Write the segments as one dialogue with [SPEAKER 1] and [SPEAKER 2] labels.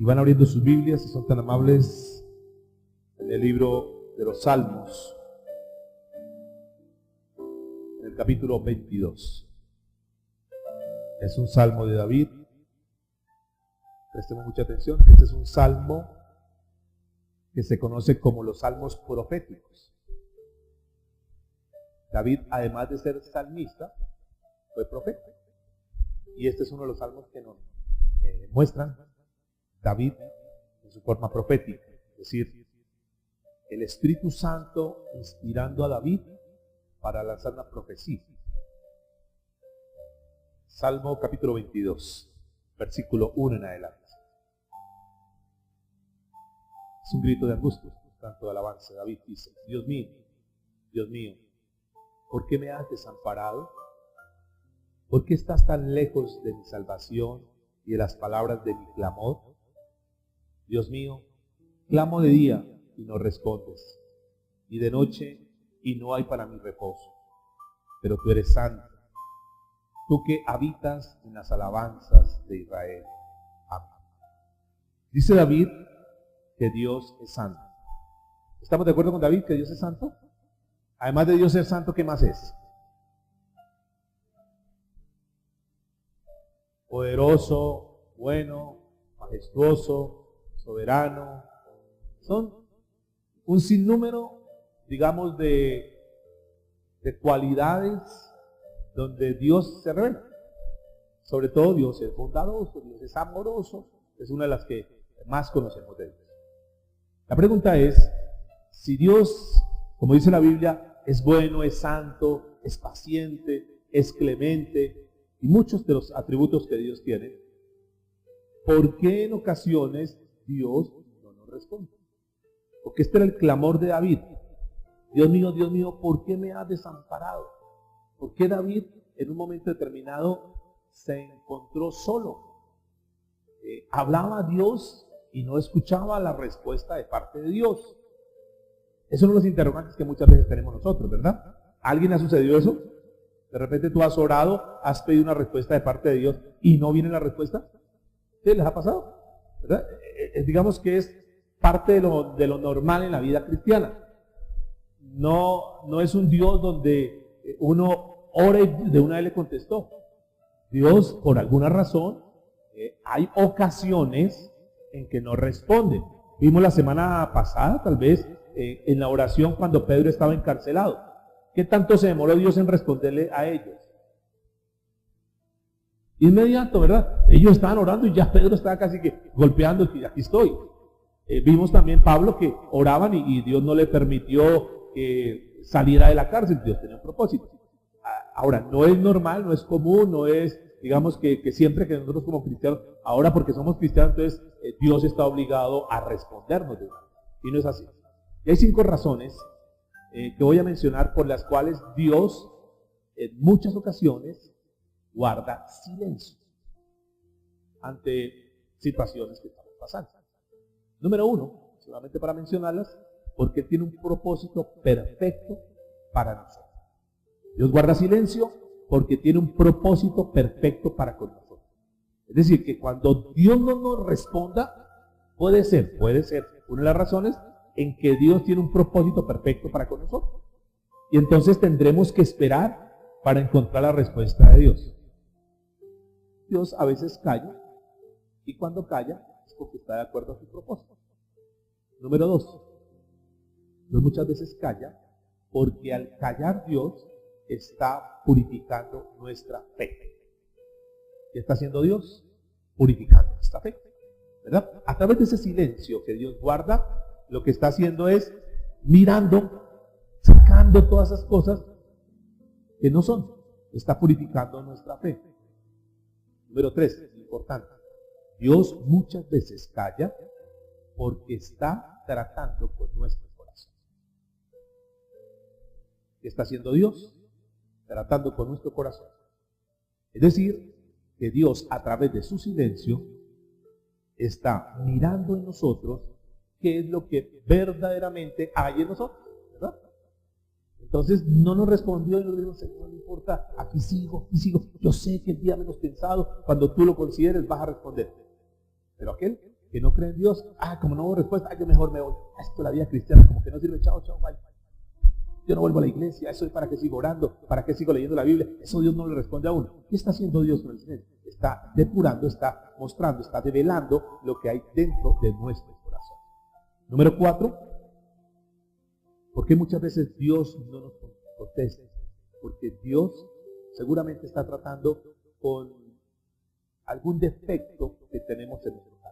[SPEAKER 1] Y van abriendo sus Biblias, si son tan amables, en el libro de los Salmos, en el capítulo 22. Es un salmo de David. Prestemos mucha atención, que este es un salmo que se conoce como los salmos proféticos. David, además de ser salmista, fue profeta. Y este es uno de los salmos que nos muestran David en su forma profética. Es decir, el Espíritu Santo inspirando a David para lanzar una profecía. Salmo capítulo 22, versículo 1 en adelante. Es un grito de angustia, tanto de alabanza. David dice: Dios mío, ¿por qué me has desamparado? ¿Por qué estás tan lejos de mi salvación y de las palabras de mi clamor? Dios mío, clamo de día y no respondes, y de noche y no hay para mi reposo. Pero tú eres santo, tú que habitas en las alabanzas de Israel. Amén. Dice David que Dios es santo. ¿Estamos de acuerdo con David que Dios es santo? Además de Dios ser santo, ¿qué más es? Poderoso, bueno, majestuoso, soberano. Son un sinnúmero, digamos, de cualidades donde Dios se revela. Sobre todo Dios es bondadoso, Dios es amoroso, es una de las que más conocemos de Dios. La pregunta es, si Dios, como dice la Biblia, es bueno, es santo, es paciente, es clemente, y muchos de los atributos que Dios tiene, ¿por qué en ocasiones Dios no nos responde? Porque este era el clamor de David. Dios mío, ¿por qué me has desamparado? ¿Por qué David en un momento determinado se encontró solo? Hablaba a Dios y no escuchaba la respuesta de parte de Dios. Esos son los interrogantes que muchas veces tenemos nosotros, ¿verdad? ¿A alguien ha sucedido eso? De repente tú has orado, has pedido una respuesta de parte de Dios y no viene la respuesta. ¿Sí les ha pasado? ¿Verdad? Digamos que es parte de lo normal en la vida cristiana. No es un Dios donde uno ora y de una vez le contestó. Dios, por alguna razón, hay ocasiones en que no responde. Vimos la semana pasada, tal vez, en la oración cuando Pedro estaba encarcelado. ¿Qué tanto se demoró Dios en responderle a ellos? Inmediato, ¿verdad? Ellos estaban orando y ya Pedro estaba casi que golpeando y aquí estoy. Vimos también Pablo que oraban y Dios no le permitió que saliera de la cárcel. Dios tenía un propósito. Ahora, no es normal, no es común, no es, digamos que siempre que nosotros como cristianos, ahora porque somos cristianos, entonces Dios está obligado a respondernos de una vez. Y no es así. Y hay 5 razones que voy a mencionar por las cuales Dios en muchas ocasiones guarda silencio ante situaciones que estamos pasando. Número 1, solamente para mencionarlas, porque tiene un propósito perfecto para nosotros. Dios guarda silencio porque tiene un propósito perfecto para con nosotros. Es decir, que cuando Dios no nos responda, puede ser una de las razones en que Dios tiene un propósito perfecto para con nosotros. Y entonces tendremos que esperar para encontrar la respuesta de Dios. Dios a veces calla, y cuando calla es porque está de acuerdo a su propósito. Número 2, Dios muchas veces calla porque al callar Dios está purificando nuestra fe. ¿Qué está haciendo Dios? Purificando nuestra fe, ¿verdad? A través de ese silencio que Dios guarda, lo que está haciendo es mirando, sacando todas esas cosas que no son. Está purificando nuestra fe. Número 3, importante. Dios muchas veces calla porque está tratando con nuestro corazón. ¿Qué está haciendo Dios? Tratando con nuestro corazón. Es decir, que Dios a través de su silencio está mirando en nosotros qué es lo que verdaderamente hay en nosotros, ¿verdad? Entonces no nos respondió y nos dijo: Señor, no importa, aquí sigo. Yo sé que el día menos pensado, cuando tú lo consideres, vas a responder. Pero aquel que no cree en Dios, como no hubo respuesta, yo mejor me voy. Esto la vida cristiana como que no sirve, chao, bye. Yo no vuelvo a la iglesia, eso es para qué sigo orando, para qué sigo leyendo la Biblia, eso Dios no le responde a uno. ¿Qué está haciendo Dios con el silencio? Está depurando, está mostrando, está develando lo que hay dentro de nuestro corazón. Número 4, ¿por qué muchas veces Dios no nos contesta? Porque Dios seguramente está tratando con algún defecto que tenemos en nuestro carácter.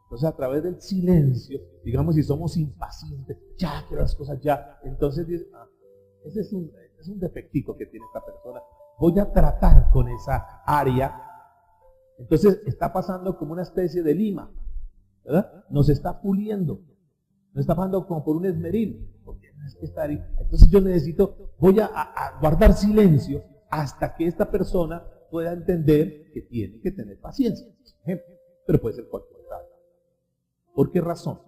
[SPEAKER 1] Entonces, a través del silencio, digamos, si somos impacientes, ya quiero las cosas ya, entonces dice, ese es un defectico que tiene esta persona. Voy a tratar con esa área. Entonces, está pasando como una especie de lima, ¿verdad? Nos está puliendo. Nos está pasando como por un esmeril. Porque es que está ahí. Entonces, voy a guardar silencio hasta que esta persona pueda entender que tiene que tener paciencia. Pero puede ser cualquier otra. ¿Por qué razón?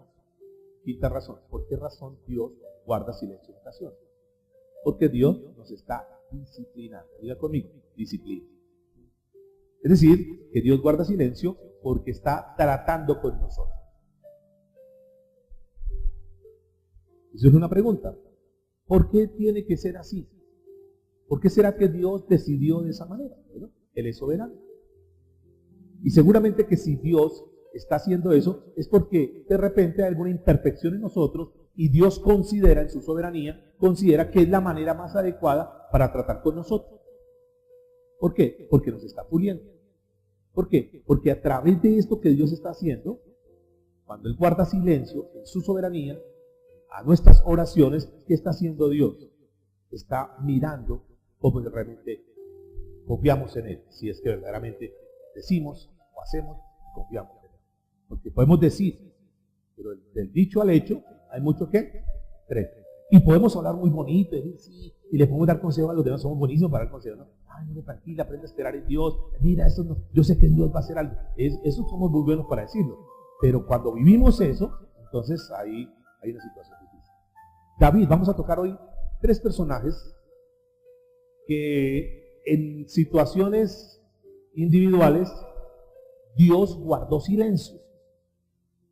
[SPEAKER 1] Quinta razón. ¿Por qué razón Dios guarda silencio en ocasiones? Porque Dios nos está disciplinando. Diga conmigo, disciplina. Es decir, que Dios guarda silencio porque está tratando con nosotros. Eso es una pregunta. ¿Por qué tiene que ser así? ¿Por qué será que Dios decidió de esa manera? Bueno, Él es soberano. Y seguramente que si Dios está haciendo eso, es porque de repente hay alguna imperfección en nosotros y Dios considera en su soberanía, considera que es la manera más adecuada para tratar con nosotros. ¿Por qué? Porque nos está puliendo. ¿Por qué? Porque a través de esto que Dios está haciendo, cuando Él guarda silencio en su soberanía, a nuestras oraciones, ¿qué está haciendo Dios? Está mirando cómo realmente confiamos en Él. Si es que verdaderamente decimos o hacemos, confiamos en Él. Porque podemos decir, pero del dicho al hecho hay mucho que trecho. Y podemos hablar muy bonito, y le podemos dar consejo a los demás, somos buenísimos para dar consejo, ¿no? No, tranquila, aprende a esperar en Dios. Mira, esto no, yo sé que Dios va a hacer algo. Eso somos muy buenos para decirlo. Pero cuando vivimos eso, entonces ahí hay una situación difícil. David, vamos a tocar hoy 3 personajes que en situaciones individuales Dios guardó silencio.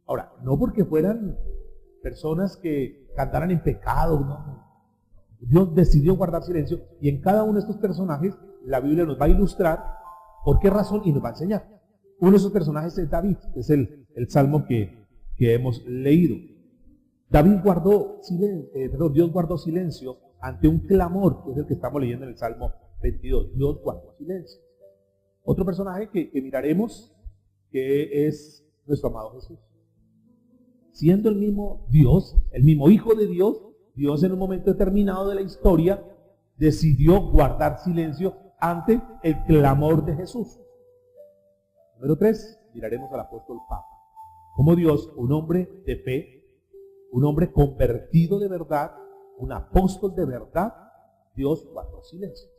[SPEAKER 1] Ahora, no porque fueran personas que cantaran en pecado, no. Dios decidió guardar silencio y en cada uno de estos personajes la Biblia nos va a ilustrar por qué razón y nos va a enseñar. Uno de esos personajes es David, es el salmo que hemos leído. Dios guardó silencio ante un clamor, que es el que estamos leyendo en el Salmo 22. Dios guardó silencio. Otro personaje que miraremos, que es nuestro amado Jesús. Siendo el mismo Dios, el mismo Hijo de Dios, Dios en un momento determinado de la historia decidió guardar silencio ante el clamor de Jesús. Número 3, miraremos al apóstol Pablo. Como Dios, un hombre de fe, un hombre convertido de verdad, un apóstol de verdad, Dios guardó silencio.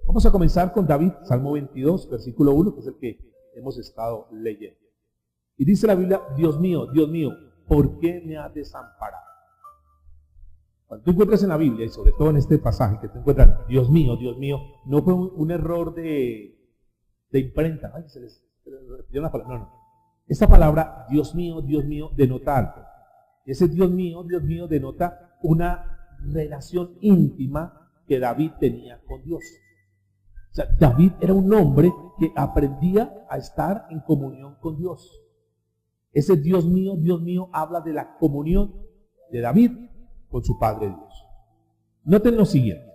[SPEAKER 1] Vamos a comenzar con David, Salmo 22, versículo 1, que es el que hemos estado leyendo. Y dice la Biblia, Dios mío, ¿por qué me has desamparado? Cuando tú encuentras en la Biblia, y sobre todo en este pasaje que te encuentras, Dios mío, no fue un error de imprenta. Ay, se les repitió una palabra. No. Esta palabra, Dios mío, denota algo. Ese Dios mío, denota una relación íntima que David tenía con Dios. O sea, David era un hombre que aprendía a estar en comunión con Dios. Ese Dios mío habla de la comunión de David con su Padre Dios. Noten lo siguiente.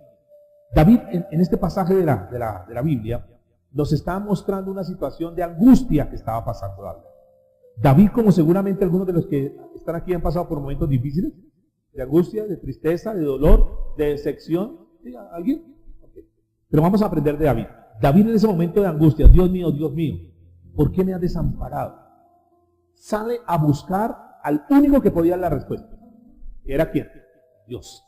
[SPEAKER 1] David en este pasaje de la Biblia nos está mostrando una situación de angustia que estaba pasando David. David, como seguramente algunos de los que están aquí han pasado por momentos difíciles, de angustia, de tristeza, de dolor, de decepción. ¿Sí? ¿Alguien? Okay. Pero vamos a aprender de David. David en ese momento de angustia, Dios mío, ¿por qué me has desamparado? Sale a buscar al único que podía dar la respuesta. ¿Era quién? Dios.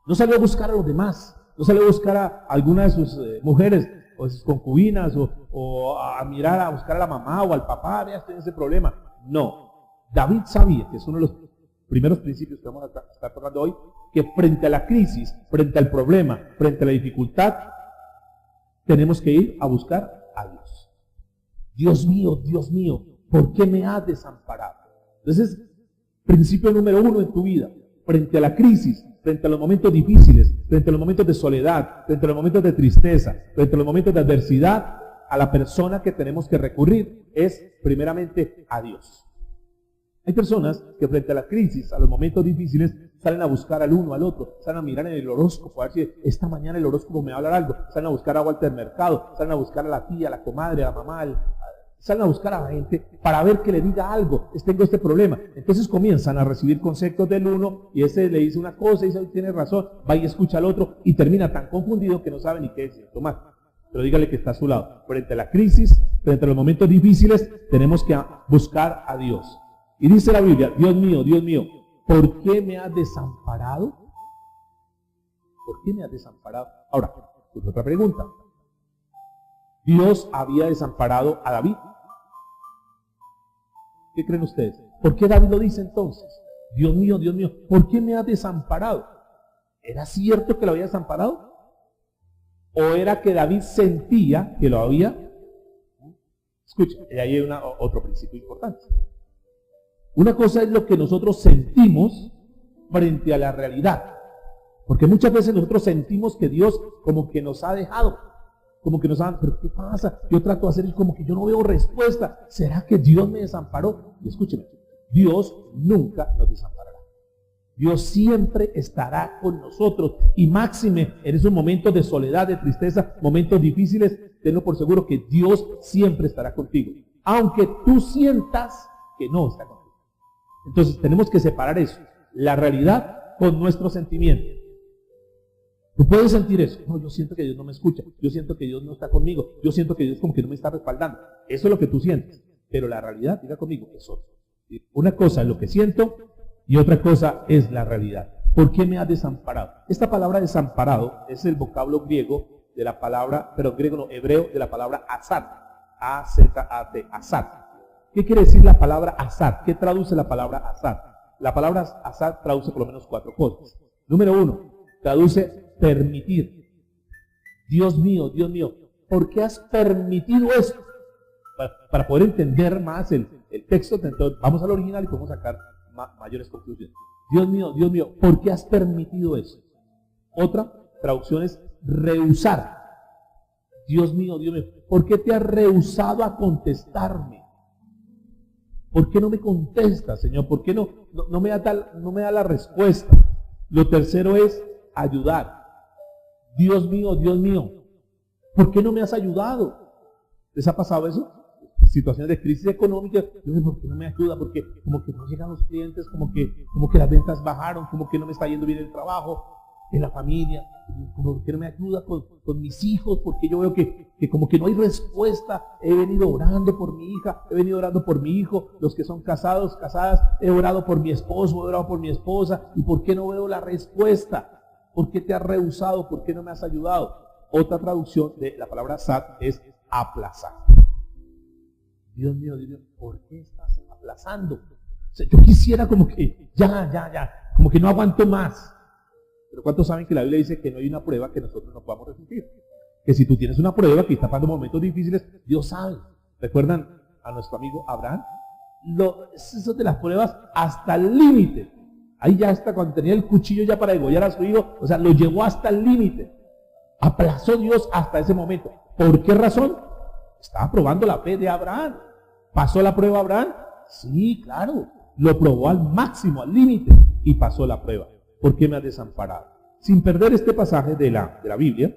[SPEAKER 1] No salió a buscar a los demás, no salió a buscar a alguna de sus mujeres o de sus concubinas o a mirar a buscar a la mamá o al papá, vea, estoy en ese problema. No. David sabía, que es uno de los primeros principios que vamos a estar tocando hoy, que frente a la crisis, frente al problema, frente a la dificultad, tenemos que ir a buscar a Dios. Dios mío, ¿por qué me has desamparado? Entonces, principio número 1 en tu vida, frente a la crisis, frente a los momentos difíciles, frente a los momentos de soledad, frente a los momentos de tristeza, frente a los momentos de adversidad, a la persona que tenemos que recurrir es primeramente a Dios. Hay personas que frente a la crisis, a los momentos difíciles, salen a buscar al uno, al otro, salen a mirar en el horóscopo, a ver si esta mañana el horóscopo me va a hablar algo, salen a buscar a Walter Mercado, salen a buscar a la tía, a la comadre, a la mamá, salen a buscar a la gente para ver que le diga algo, tengo este problema. Entonces comienzan a recibir conceptos del uno y ese le dice una cosa y dice, tiene razón, va y escucha al otro y termina tan confundido que no sabe ni qué decir. Tomás, pero dígale que está a su lado. Frente a la crisis, frente a los momentos difíciles, tenemos que buscar a Dios. Y dice la Biblia, Dios mío, ¿por qué me has desamparado? ¿Por qué me has desamparado? Ahora, pues otra pregunta. Dios había desamparado a David. ¿Qué creen ustedes? ¿Por qué David lo dice entonces? Dios mío, ¿por qué me has desamparado? ¿Era cierto que lo había desamparado? ¿O era que David sentía que lo había? Escucha, y ahí hay otro principio importante. Una cosa es lo que nosotros sentimos frente a la realidad. Porque muchas veces nosotros sentimos que Dios como que nos ha dejado. Como que nos ha, pero ¿qué pasa? Yo trato de hacer como que yo no veo respuesta. ¿Será que Dios me desamparó? Y escúcheme, Dios nunca nos desamparará. Dios siempre estará con nosotros. Y máxime en esos momentos de soledad, de tristeza, momentos difíciles, tenlo por seguro que Dios siempre estará contigo. Aunque tú sientas que no está contigo. Entonces tenemos que separar eso, la realidad con nuestro sentimiento. Tú puedes sentir eso. No, yo siento que Dios no me escucha. Yo siento que Dios no está conmigo. Yo siento que Dios como que no me está respaldando. Eso es lo que tú sientes. Pero la realidad, diga conmigo, es otra. Una cosa es lo que siento y otra cosa es la realidad. ¿Por qué me has desamparado? Esta palabra desamparado es el vocablo griego de la palabra, pero griego no, hebreo, de la palabra azat. A-Z-A-T, azat. ¿Qué quiere decir la palabra azat? ¿Qué traduce la palabra azat? La palabra azat traduce por lo menos 4 cosas. Número 1, traduce permitir. Dios mío, ¿por qué has permitido esto? Para poder entender más el texto, entonces vamos al original y podemos sacar mayores conclusiones. Dios mío, ¿por qué has permitido eso? Otra traducción es rehusar. Dios mío, ¿por qué te has rehusado a contestarme? ¿Por qué no me contestas, Señor? ¿Por qué no me da la respuesta? Lo tercero es ayudar. Dios mío, ¿por qué no me has ayudado? ¿Les ha pasado eso? Situaciones de crisis económica, ¿por qué no me ayuda? Porque como que no llegan los clientes, como que las ventas bajaron, como que no me está yendo bien el trabajo, en la familia, como que no me ayuda con mis hijos, porque yo veo que como que no hay respuesta. He venido orando por mi hija, he venido orando por mi hijo, los que son casados, casadas, he orado por mi esposo, he orado por mi esposa, ¿y por qué no veo la respuesta? ¿Por qué te has rehusado? ¿Por qué no me has ayudado? Otra traducción de la palabra sat es aplazar. Dios mío, ¿por qué estás aplazando? O sea, yo quisiera como que ya, como que no aguanto más. Pero ¿cuántos saben que la Biblia dice que no hay una prueba que nosotros no podamos resistir? Que si tú tienes una prueba que está pasando momentos difíciles, Dios sabe. ¿Recuerdan a nuestro amigo Abraham? Eso de las pruebas hasta el límite. Ahí ya hasta cuando tenía el cuchillo ya para degollar a su hijo, o sea, lo llevó hasta el límite. Aplazó Dios hasta ese momento. ¿Por qué razón? Estaba probando la fe de Abraham. ¿Pasó la prueba Abraham? Sí, claro. Lo probó al máximo, al límite, y pasó la prueba. ¿Por qué me has desamparado? Sin perder este pasaje de la Biblia,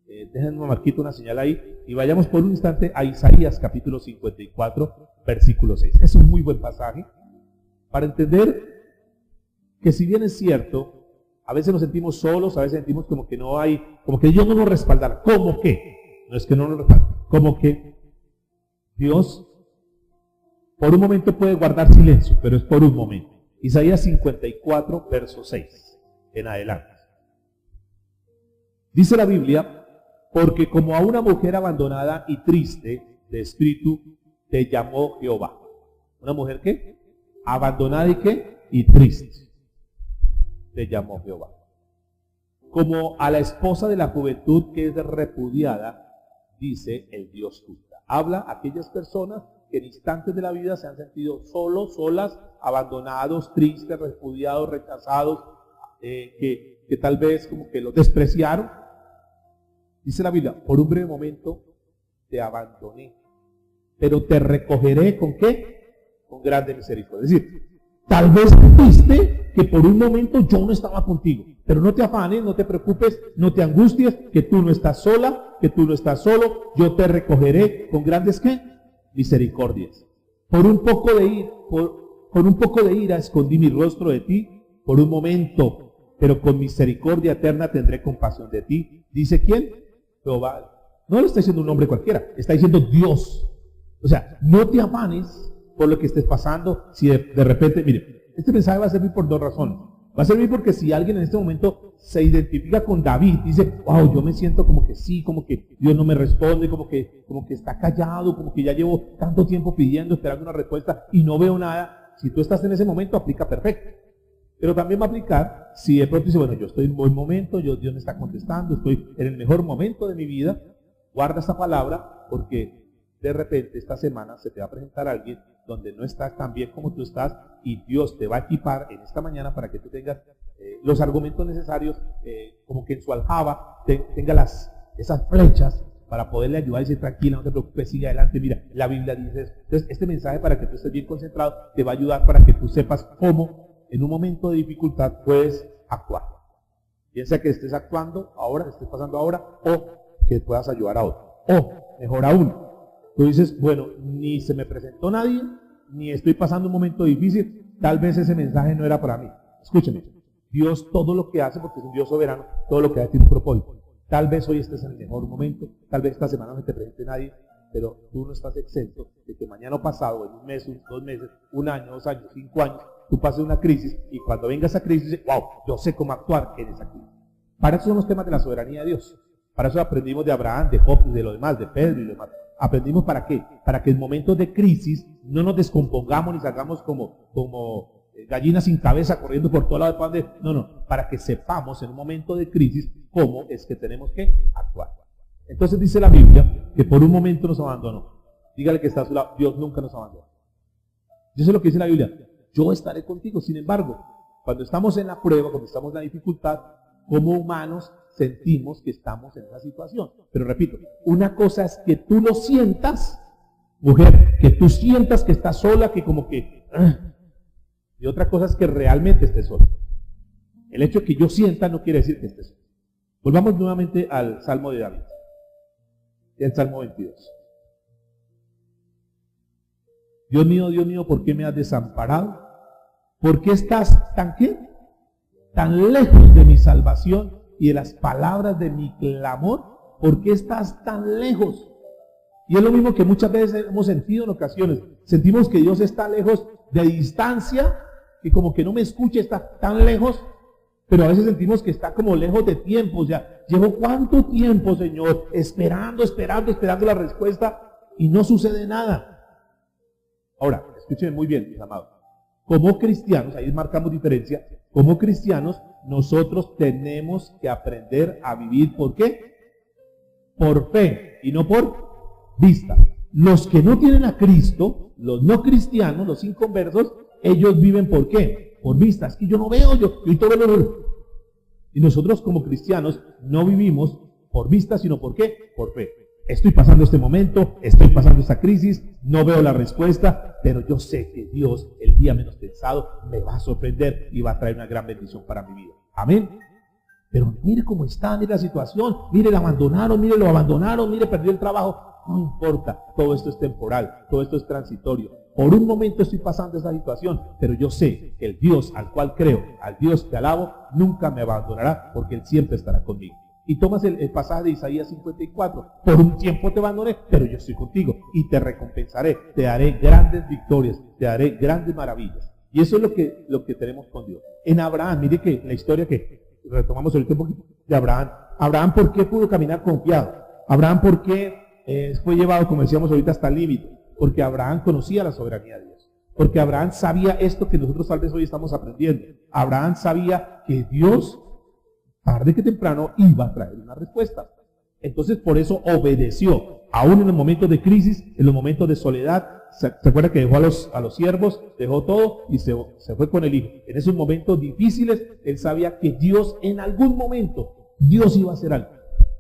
[SPEAKER 1] déjenme marquito una señal ahí, y vayamos por un instante a Isaías capítulo 54, versículo 6. Es un muy buen pasaje para entender que si bien es cierto, a veces nos sentimos solos, a veces sentimos como que no hay, como que Dios no nos respalda. ¿Cómo que? No es que no nos respalda. Como que Dios por un momento puede guardar silencio, pero es por un momento. Isaías 54, verso 6 en adelante. Dice la Biblia, porque como a una mujer abandonada y triste de espíritu te llamó Jehová. ¿Una mujer qué? Abandonada y qué? Y triste. Te llamó Jehová. Como a la esposa de la juventud que es repudiada, dice el Dios tuyo. Habla a aquellas personas que en instantes de la vida se han sentido solos, solas, abandonados, tristes, repudiados, rechazados, que tal vez como que los despreciaron. Dice la Biblia, por un breve momento te abandoné, pero te recogeré ¿con qué? Con grande misericordia. Es decir, tal vez viste que por un momento yo no estaba contigo, pero no te afanes, no te preocupes, no te angusties, que tú no estás sola, que tú no estás solo, yo te recogeré con grandes ¿qué? Misericordias. Con un poco de ira escondí mi rostro de ti por un momento, pero con misericordia eterna tendré compasión de ti. ¿Dice quién? Jehová. No lo está diciendo un hombre cualquiera, está diciendo Dios. O sea, no te afanes por lo que estés pasando. Si de repente, mire, este mensaje va a servir por dos razones. Va a servir porque si alguien en este momento se identifica con David, dice, wow, yo me siento como que sí, como que Dios no me responde, como que está callado, como que ya llevo tanto tiempo pidiendo, esperando una respuesta y no veo nada. Si tú estás en ese momento, aplica perfecto. Pero también va a aplicar si de pronto dice, bueno, yo estoy en buen momento, Dios me está contestando, estoy en el mejor momento de mi vida. Guarda esta palabra porque de repente esta semana se te va a presentar alguien donde no estás tan bien como tú estás y Dios te va a equipar en esta mañana para que tú tengas los argumentos necesarios, como que en su aljaba tenga esas flechas para poderle ayudar y decir, tranquila, no te preocupes, sigue adelante, mira, la Biblia dice eso. Entonces, este mensaje para que tú estés bien concentrado te va a ayudar para que tú sepas cómo en un momento de dificultad puedes actuar. Piensa que estés actuando ahora, que estés pasando ahora, o que puedas ayudar a otro. O, mejor aún, tú dices, bueno, ni se me presentó nadie, ni estoy pasando un momento difícil, tal vez ese mensaje no era para mí. Escúcheme, Dios todo lo que hace, porque es un Dios soberano, todo lo que hace tiene un propósito. Tal vez hoy estés en el mejor momento, tal vez esta semana no se te presente nadie, pero tú no estás exento de que mañana o pasado, en un mes, 2 meses, 1 año, 2 años, 5 años, tú pases una crisis y cuando venga esa crisis, dices, wow, yo sé cómo actuar en esa crisis. Para eso son los temas de la soberanía de Dios. Para eso aprendimos de Abraham, de Job y de lo demás, de Pedro y lo demás. ¿Aprendimos para qué? Para que en momentos de crisis no nos descompongamos ni salgamos como gallinas sin cabeza corriendo por todo lado de pan. No, para que sepamos en un momento de crisis cómo es que tenemos que actuar. Entonces dice la Biblia que por un momento nos abandonó. Dígale que está a su lado, Dios nunca nos abandonó. Eso es lo que dice la Biblia. Yo estaré contigo. Sin embargo, cuando estamos en la prueba, cuando estamos en la dificultad, como humanos sentimos que estamos en esa situación. Pero repito, una cosa es que tú lo sientas, mujer, que tú sientas que estás sola, que como que... y otra cosa es que realmente estés sola. El hecho de que yo sienta no quiere decir que estés sola. Volvamos nuevamente al Salmo de David. El Salmo 22. Dios mío, ¿por qué me has desamparado? ¿Por qué estás tan qué? Tan lejos de mi salvación y de las palabras de mi clamor. ¿Por qué estás tan lejos? Y es lo mismo que muchas veces hemos sentido en ocasiones. Sentimos que Dios está lejos de distancia, y como que no me escucha, está tan lejos, pero a veces sentimos que está como lejos de tiempo. O sea, llevo cuánto tiempo, Señor, esperando la respuesta y no sucede nada. Ahora, escúchenme muy bien, mis amados. Como cristianos, ahí marcamos diferencia, como cristianos, nosotros tenemos que aprender a vivir, ¿por qué? Por fe y no por vista. Los que no tienen a Cristo, los no cristianos, los inconversos, ellos viven ¿por qué? Por vista. Es que yo no veo, yo todo lo veo. Y nosotros como cristianos no vivimos por vista, sino ¿por qué? Por fe. Estoy pasando este momento, estoy pasando esta crisis, no veo la respuesta, pero yo sé que Dios, el día menos pensado, me va a sorprender y va a traer una gran bendición para mi vida. Amén. Pero mire cómo está, mire la situación, mire, lo abandonaron, mire, perdió el trabajo. No importa, todo esto es temporal, todo esto es transitorio. Por un momento estoy pasando esta situación, pero yo sé que el Dios al cual creo, al Dios que alabo, nunca me abandonará, porque Él siempre estará conmigo. Y tomas el pasaje de Isaías 54. Por un tiempo te abandoné, pero yo estoy contigo y te recompensaré, te daré grandes victorias, te daré grandes maravillas. Y eso es lo que tenemos con Dios. En Abraham, mire que la historia que retomamos ahorita un poquito de Abraham. Abraham, ¿por qué pudo caminar confiado? Abraham, ¿por qué fue llevado, como decíamos ahorita, hasta el límite? Porque Abraham conocía la soberanía de Dios. Porque Abraham sabía esto que nosotros tal vez hoy estamos aprendiendo. Abraham sabía que Dios, tarde que temprano, iba a traer una respuesta. Entonces por eso obedeció. Aún en los momentos de crisis, en los momentos de soledad, se acuerda que dejó a los siervos, dejó todo y se fue con el hijo. En esos momentos difíciles, él sabía que Dios en algún momento, Dios iba a hacer algo.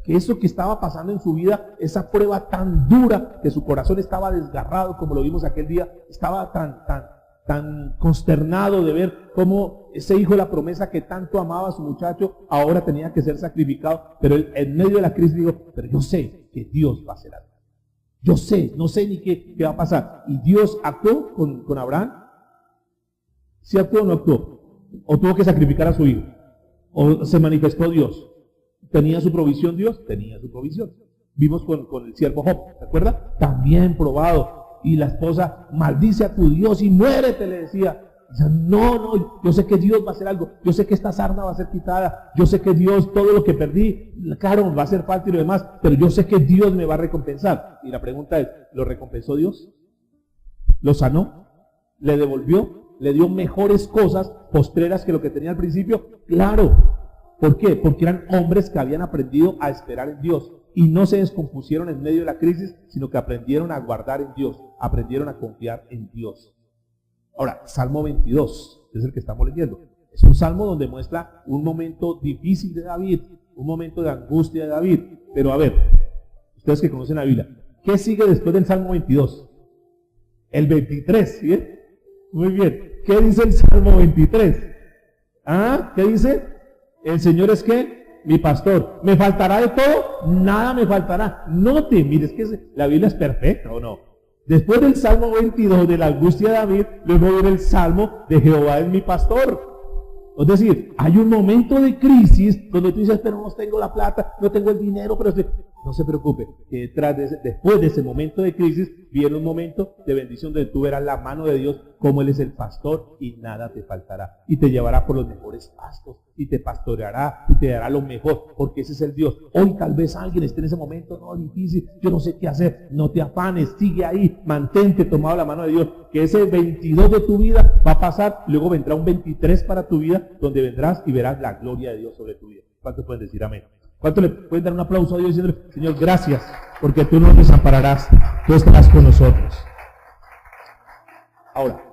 [SPEAKER 1] Que eso que estaba pasando en su vida, esa prueba tan dura, que su corazón estaba desgarrado, como lo vimos aquel día, estaba tan consternado de ver cómo ese hijo de la promesa que tanto amaba a su muchacho, ahora tenía que ser sacrificado. Pero él, en medio de la crisis dijo, pero yo sé que Dios va a hacer algo. Yo sé, no sé ni qué va a pasar. Y Dios actuó con Abraham. ¿Sí actuó o no actuó? ¿O tuvo que sacrificar a su hijo? ¿O se manifestó Dios? ¿Tenía su provisión Dios? Tenía su provisión. Vimos con el siervo Job, ¿se acuerda? También probado. Y la esposa, maldice a tu Dios y muérete, le decía. Dice, no, yo sé que Dios va a hacer algo. Yo sé que esta sarna va a ser quitada. Yo sé que Dios, todo lo que perdí, claro, va a ser falta y lo demás, pero yo sé que Dios me va a recompensar. Y la pregunta es, ¿lo recompensó Dios? ¿Lo sanó? ¿Le devolvió? ¿Le dio mejores cosas postreras que lo que tenía al principio? Claro. ¿Por qué? Porque eran hombres que habían aprendido a esperar en Dios y no se descompusieron en medio de la crisis, sino que aprendieron a guardar en Dios, aprendieron a confiar en Dios. Ahora, Salmo 22, es el que estamos leyendo. Es un salmo donde muestra un momento difícil de David, un momento de angustia de David. Pero a ver, ustedes que conocen la Biblia, ¿qué sigue después del Salmo 22? El 23, ¿sí? Muy bien. ¿Qué dice el Salmo 23? ¿Ah? ¿Qué dice? El Señor es ¿qué? Mi pastor. ¿Me faltará de todo? Nada me faltará. Note, mire, es que la Biblia es perfecta, ¿o no? Después del Salmo 22 de la angustia de David, luego viene el Salmo de Jehová es mi pastor. Es decir, hay un momento de crisis donde tú dices, pero no tengo la plata, no tengo el dinero, pero no se preocupe, que después de ese momento de crisis viene un momento de bendición donde tú verás la mano de Dios, como Él es el pastor y nada te faltará. Y te llevará por los mejores pastos y te pastoreará y te dará lo mejor, porque ese es el Dios. Hoy tal vez alguien esté en ese momento, no, difícil, yo no sé qué hacer. No te afanes, sigue ahí, mantente tomado la mano de Dios, que ese 22 de tu vida va a pasar, luego vendrá un 23 para tu vida, donde vendrás y verás la gloria de Dios sobre tu vida. ¿Cuántos pueden decir amén? ¿Cuántos le pueden dar un aplauso a Dios diciéndole, Señor, gracias, porque tú nos desampararás, tú estarás con nosotros? Ahora,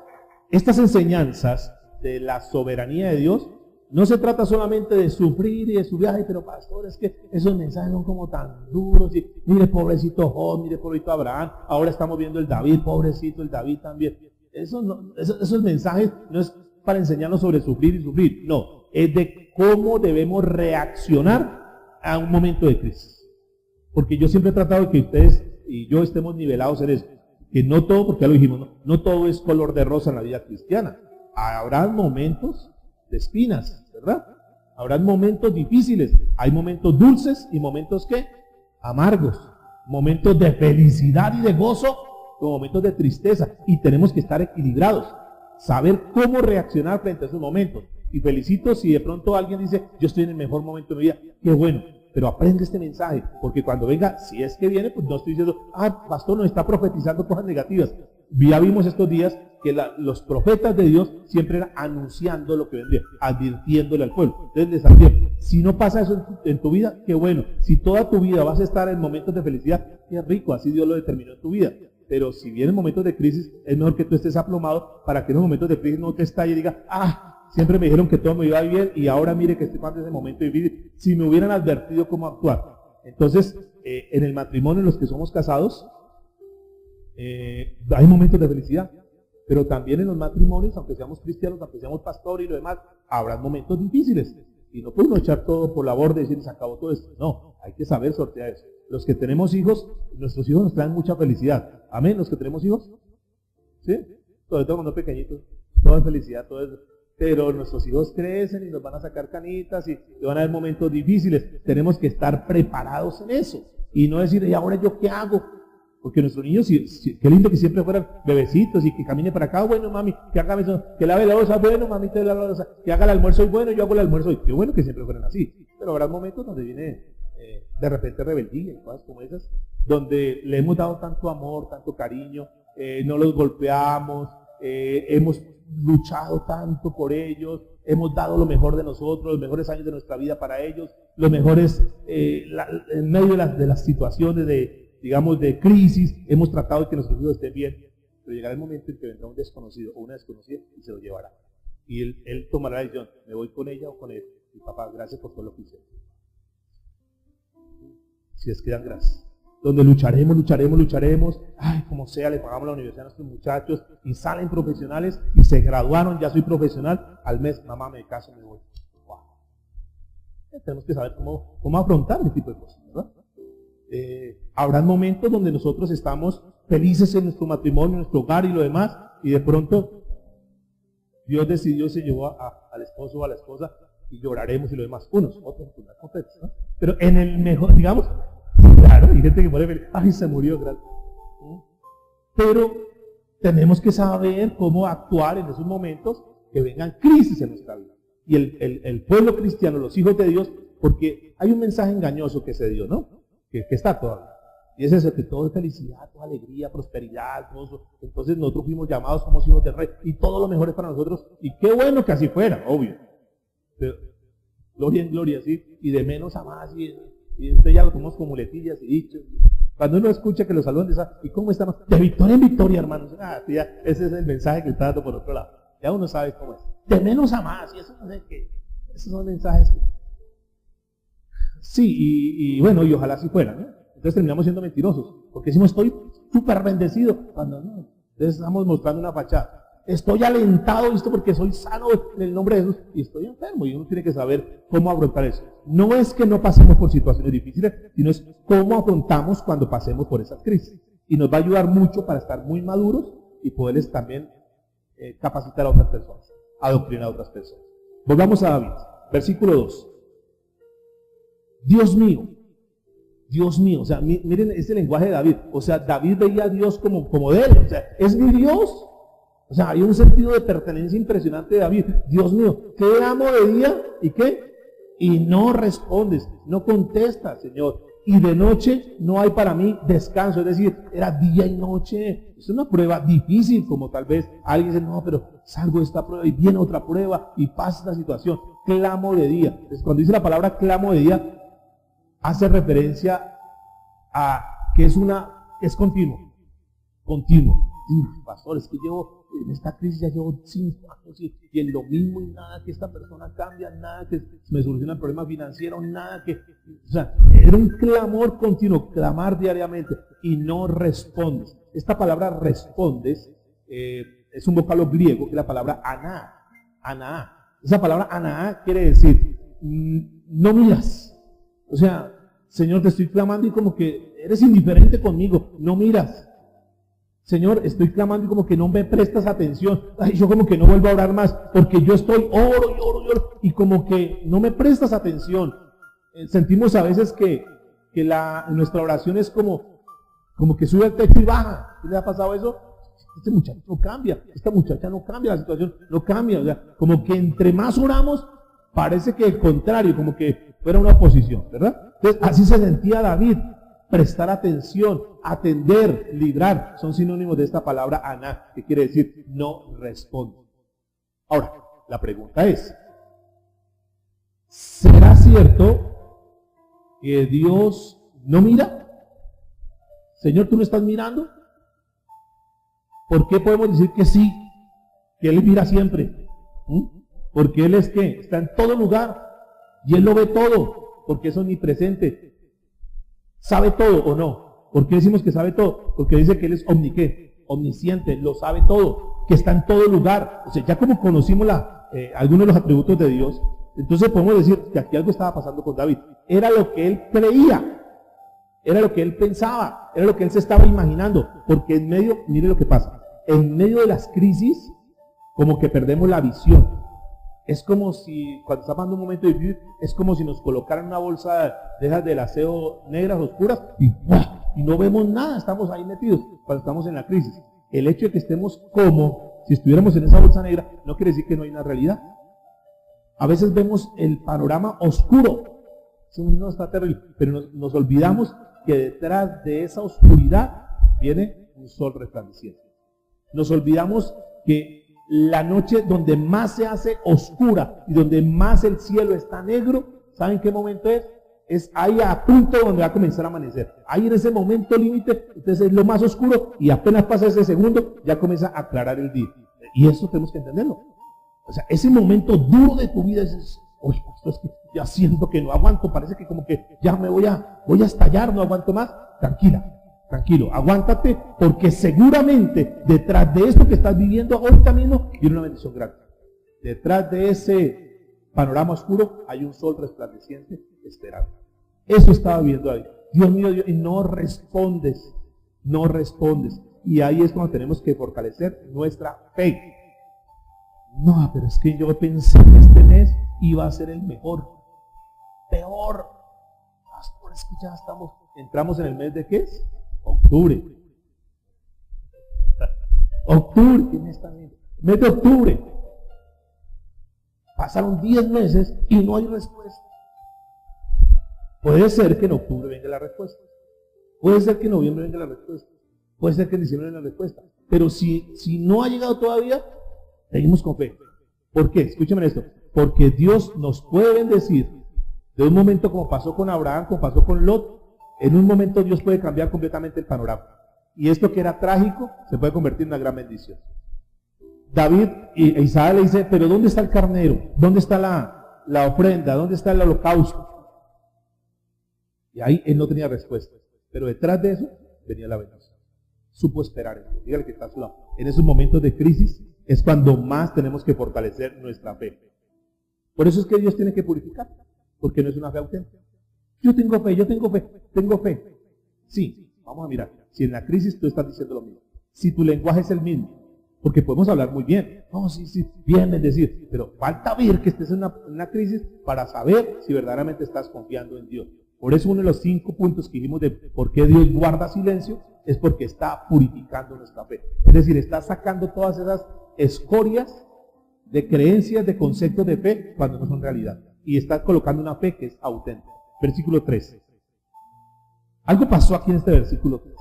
[SPEAKER 1] estas enseñanzas de la soberanía de Dios, no se trata solamente de sufrir y de su viaje, pero pastor, es que esos mensajes son como tan duros, y mire pobrecito Job, mire pobrecito Abraham, ahora estamos viendo el David, pobrecito el David también. Esos mensajes no es para enseñarnos sobre sufrir y sufrir, no, es de cómo debemos reaccionar a un momento de crisis. Porque yo siempre he tratado de que ustedes y yo estemos nivelados en eso, que no todo, porque ya lo dijimos, no todo es color de rosa en la vida cristiana. Habrá momentos de espinas, ¿verdad? Habrá momentos difíciles, hay momentos dulces y momentos ¿qué? Amargos, momentos de felicidad y de gozo, como momentos de tristeza, y tenemos que estar equilibrados, saber cómo reaccionar frente a esos momentos. Y felicito si de pronto alguien dice, yo estoy en el mejor momento de mi vida, qué bueno, pero aprende este mensaje, porque cuando venga, si es que viene, pues no estoy diciendo, pastor nos está profetizando cosas negativas. Ya vimos estos días que los profetas de Dios siempre eran anunciando lo que vendría, advirtiéndole al pueblo. Entonces les advierto, si no pasa eso en tu vida, qué bueno. Si toda tu vida vas a estar en momentos de felicidad, qué rico, así Dios lo determinó en tu vida. Pero si vienen momentos de crisis, es mejor que tú estés aplomado para que en los momentos de crisis no te estalle y diga, siempre me dijeron que todo me iba bien y ahora mire que estoy pasando ese momento difícil. Si me hubieran advertido cómo actuar. Entonces, en el matrimonio, en los que somos casados, hay momentos de felicidad. Pero también en los matrimonios, aunque seamos cristianos, aunque seamos pastores y lo demás, habrá momentos difíciles. Y no podemos echar todo por la borda y decir, se acabó todo esto. No, hay que saber sortear eso. Los que tenemos hijos, nuestros hijos nos traen mucha felicidad. Amén, los que tenemos hijos. ¿Sí? Sobre todo cuando pequeñitos, toda felicidad, todo eso. Pero nuestros hijos crecen y nos van a sacar canitas y van a haber momentos difíciles. Tenemos que estar preparados en eso. Y no decir, ¿y ahora yo qué hago? Porque nuestros niños, qué lindo que siempre fueran bebecitos y que camine para acá, bueno mami, que haga eso, que lave la loza, bueno mami, te lave la loza, que haga el almuerzo y bueno, yo hago el almuerzo y qué bueno que siempre fueran así. Pero habrá momentos donde viene de repente rebeldía y cosas como esas, donde le hemos dado tanto amor, tanto cariño, no los golpeamos, hemos luchado tanto por ellos, hemos dado lo mejor de nosotros, los mejores años de nuestra vida para ellos, los mejores, en medio de las situaciones de digamos, de crisis, hemos tratado de que nuestros hijos estén bien, pero llegará el momento en que vendrá un desconocido o una desconocida y se lo llevará. Y él tomará la decisión, ¿me voy con ella o con él? Y papá, gracias por todo lo que hice. Si les quedan gracias. Donde lucharemos, ay, como sea, le pagamos la universidad a nuestros muchachos y salen profesionales y se graduaron, ya soy profesional, al mes, mamá, me caso, me voy. Wow. Tenemos que saber cómo afrontar este tipo de cosas, ¿verdad? Habrán momentos donde nosotros estamos felices en nuestro matrimonio, en nuestro hogar y lo demás, y de pronto Dios decidió, se llevó al esposo o a la esposa y lloraremos y lo demás. Unos, otros, ¿no? Pero en el mejor, digamos, claro, hay gente que muere feliz, ay, se murió, gracias. Pero tenemos que saber cómo actuar en esos momentos que vengan crisis en nuestra vida. Y el pueblo cristiano, los hijos de Dios, porque hay un mensaje engañoso que se dio, ¿no? Que está todavía. Y es eso, que todo es felicidad, toda alegría, prosperidad, gozo. Entonces nosotros fuimos llamados como hijos del rey y todo lo mejor es para nosotros. Y qué bueno que así fuera, obvio. Pero gloria en gloria, ¿sí? Y de menos a más. Y entonces ya lo tomamos como muletillas y dichos. Cuando uno escucha que los saludan, ¿y cómo estamos? De victoria en victoria, hermanos. Ya, ese es el mensaje que está dando por otro lado. Ya uno sabe cómo es. De menos a más. Y eso no sé qué. Esos son mensajes que... Sí, y bueno, y ojalá así fuera, ¿no? Entonces terminamos siendo mentirosos, porque decimos estoy súper bendecido, cuando no. Entonces estamos mostrando una fachada. Estoy alentado, ¿visto? Porque soy sano en el nombre de Jesús, y estoy enfermo, y uno tiene que saber cómo afrontar eso. No es que no pasemos por situaciones difíciles, sino es cómo afrontamos cuando pasemos por esas crisis. Y nos va a ayudar mucho para estar muy maduros y poderles también capacitar a otras personas, adoctrinar a otras personas. Volvamos a David, versículo 2. Dios mío, o sea, miren este lenguaje de David, o sea, David veía a Dios como de él, o sea, es mi Dios, o sea, hay un sentido de pertenencia impresionante de David. Dios mío, clamo de día, ¿y qué? Y no respondes, no contestas, Señor, y de noche no hay para mí descanso, es decir, era día y noche. Es una prueba difícil, como tal vez alguien dice, no, pero salgo de esta prueba y viene otra prueba y pasa esta situación, clamo de día. Entonces, cuando dice la palabra clamo de día, hace referencia a que es continuo. Pastor, es que en esta crisis ya llevo 5 años y en lo mismo y nada que esta persona cambia, nada que me soluciona el problema financiero, nada que, o sea, era un clamor continuo, clamar diariamente y no respondes. Esta palabra respondes es un vocablo griego que es la palabra aná. Esa palabra aná quiere decir no miras. O sea, Señor, te estoy clamando y como que eres indiferente conmigo, no miras. Señor, estoy clamando y como que no me prestas atención. Ay, yo como que no vuelvo a orar más, porque yo estoy oro, y como que no me prestas atención. Sentimos a veces que nuestra oración es como que sube al techo y baja. ¿Qué le ha pasado eso? Este muchacho no cambia, esta muchacha no cambia, la situación no cambia. O sea, como que entre más oramos, parece que el contrario, como que fuera una oposición, ¿verdad? Entonces, así se sentía David. Prestar atención, atender, librar, son sinónimos de esta palabra aná, que quiere decir no responde. Ahora, la pregunta es, ¿será cierto que Dios no mira? Señor, ¿tú no estás mirando? ¿Por qué podemos decir que sí? Que Él mira siempre. Porque Él es que está en todo lugar y Él lo ve todo, porque es omnipresente. ¿Sabe todo o no? ¿Por qué decimos que sabe todo? Porque dice que Él es omnisciente, lo sabe todo, que está en todo lugar. O sea, ya como conocimos algunos de los atributos de Dios, entonces podemos decir que aquí algo estaba pasando con David. Era lo que él creía, era lo que él pensaba, era lo que él se estaba imaginando. Porque en medio, mire lo que pasa, en medio de las crisis, como que perdemos la visión. Es como si, cuando está pasando un momento difícil, es como si nos colocaran una bolsa de esas del aseo negras, oscuras, y no vemos nada, estamos ahí metidos cuando estamos en la crisis. El hecho de que estemos como si estuviéramos en esa bolsa negra, no quiere decir que no hay una realidad. A veces vemos el panorama oscuro, eso no está terrible, pero nos olvidamos que detrás de esa oscuridad viene un sol resplandeciente. Nos olvidamos que la noche donde más se hace oscura y donde más el cielo está negro, ¿saben qué momento es? Es ahí a punto donde va a comenzar a amanecer. Ahí en ese momento límite, entonces es lo más oscuro y apenas pasa ese segundo, ya comienza a aclarar el día. Y eso tenemos que entenderlo. O sea, ese momento duro de tu vida es, oye, esto es que ya siento que no aguanto, parece que como que ya me voy a estallar, no aguanto más. Tranquilo, aguántate, porque seguramente detrás de esto que estás viviendo ahorita mismo, viene una bendición grande. Detrás de ese panorama oscuro hay un sol resplandeciente esperando. Eso estaba viendo ahí. Dios mío, Dios, y no respondes. Y ahí es cuando tenemos que fortalecer nuestra fe. No, pero es que yo pensé que este mes iba a ser el mejor. Peor. Pastor, es que ya entramos en el mes de ¿qué es? Octubre. ¿Quién está viendo? Mes de octubre. Pasaron 10 meses y no hay respuesta. Puede ser que en octubre venga la respuesta. Puede ser que en noviembre venga la respuesta. Puede ser que en diciembre venga la respuesta. Pero si no ha llegado todavía, seguimos con fe. ¿Por qué? Escúchame esto. Porque Dios nos puede bendecir de un momento como pasó con Abraham, como pasó con Lot. En un momento Dios puede cambiar completamente el panorama. Y esto que era trágico se puede convertir en una gran bendición. David y Isaac le dice, pero ¿dónde está el carnero? ¿Dónde está la ofrenda? ¿Dónde está el holocausto? Y ahí él no tenía respuesta. Pero detrás de eso venía la bendición. Supo esperar. Dígale que está a su lado. En esos momentos de crisis es cuando más tenemos que fortalecer nuestra fe. Por eso es que Dios tiene que purificar. Porque no es una fe auténtica. Yo tengo fe. Sí, vamos a mirar. Si en la crisis tú estás diciendo lo mismo. Si tu lenguaje es el mismo. Porque podemos hablar muy bien. No, sí, bien bendecir. Pero falta ver que estés en una crisis para saber si verdaderamente estás confiando en Dios. Por eso uno de los 5 puntos que dijimos de por qué Dios guarda silencio es porque está purificando nuestra fe. Es decir, está sacando todas esas escorias de creencias, de conceptos de fe cuando no son realidad. Y está colocando una fe que es auténtica. Versículo 3. Algo pasó aquí en este versículo 3.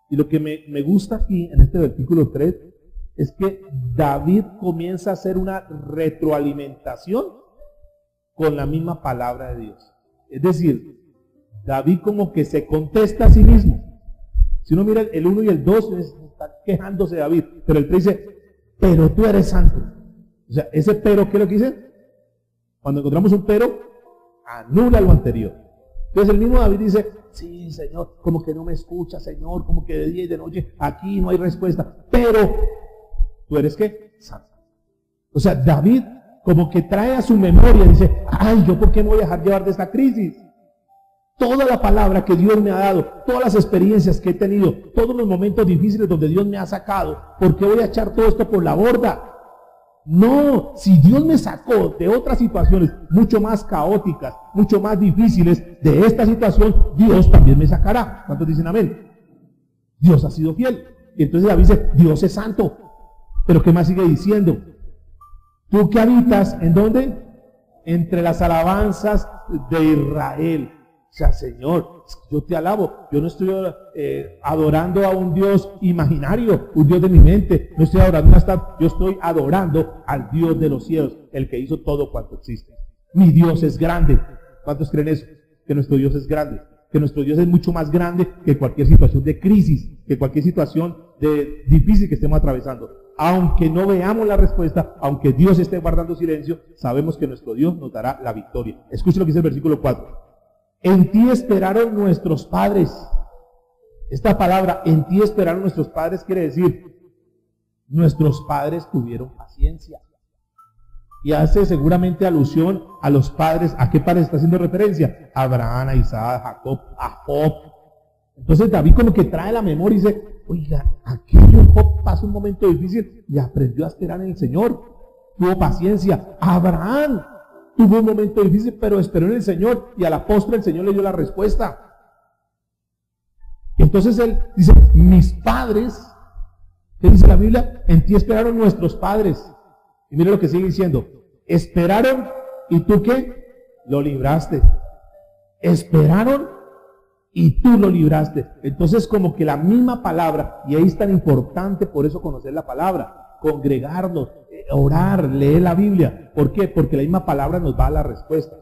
[SPEAKER 1] Y lo que me gusta aquí en este versículo 3 es que David comienza a hacer una retroalimentación con la misma palabra de Dios. Es decir, David como que se contesta a sí mismo. Si uno mira el 1 y el 2, está quejándose David, pero el 3 dice, pero tú eres santo. O sea, ese pero, ¿qué es lo que dice? Cuando encontramos un pero, anula lo anterior. Entonces el mismo David dice, sí, Señor, como que no me escucha, Señor, como que de día y de noche, aquí no hay respuesta, pero tú eres ¿qué? Santo. O sea, David como que trae a su memoria, dice, ay, ¿yo por qué me voy a dejar llevar de esta crisis? Toda la palabra que Dios me ha dado, todas las experiencias que he tenido, todos los momentos difíciles donde Dios me ha sacado, ¿por qué voy a echar todo esto por la borda? No, si Dios me sacó de otras situaciones mucho más caóticas, mucho más difíciles, de esta situación, Dios también me sacará. ¿Cuántos dicen amén? Dios ha sido fiel. Y entonces David dice, Dios es santo. Pero ¿qué más sigue diciendo? Tú que habitas, ¿en dónde? Entre las alabanzas de Israel. O sea, Señor, yo te alabo. Yo no estoy adorando a un Dios imaginario, un Dios de mi mente. No estoy adorando una estatua. Yo estoy adorando al Dios de los cielos, el que hizo todo cuanto existe. Mi Dios es grande. ¿Cuántos creen eso? Que nuestro Dios es grande. Que nuestro Dios es mucho más grande que cualquier situación de crisis, que cualquier situación de difícil que estemos atravesando. Aunque no veamos la respuesta, aunque Dios esté guardando silencio, sabemos que nuestro Dios nos dará la victoria. Escuchen lo que dice el versículo 4. En ti esperaron nuestros padres. Esta palabra, en ti esperaron nuestros padres, quiere decir, nuestros padres tuvieron paciencia. Y hace seguramente alusión a los padres. ¿A qué padres está haciendo referencia? A Abraham, a Isaac, a Jacob, a Job. Entonces David como que trae la memoria y dice, oiga, aquello Job pasó un momento difícil y aprendió a esperar en el Señor. Tuvo paciencia. Abraham tuvo un momento difícil, pero esperó en el Señor y a la postre el Señor le dio la respuesta. Entonces él dice, mis padres, ¿qué dice la Biblia? En ti esperaron nuestros padres. Y mire lo que sigue diciendo, esperaron y tú ¿qué? Lo libraste. Esperaron y tú lo libraste. Entonces como que la misma palabra, y ahí es tan importante por eso conocer la palabra, congregarnos, orar, leer la Biblia. ¿Por qué? Porque la misma palabra nos va a la respuesta.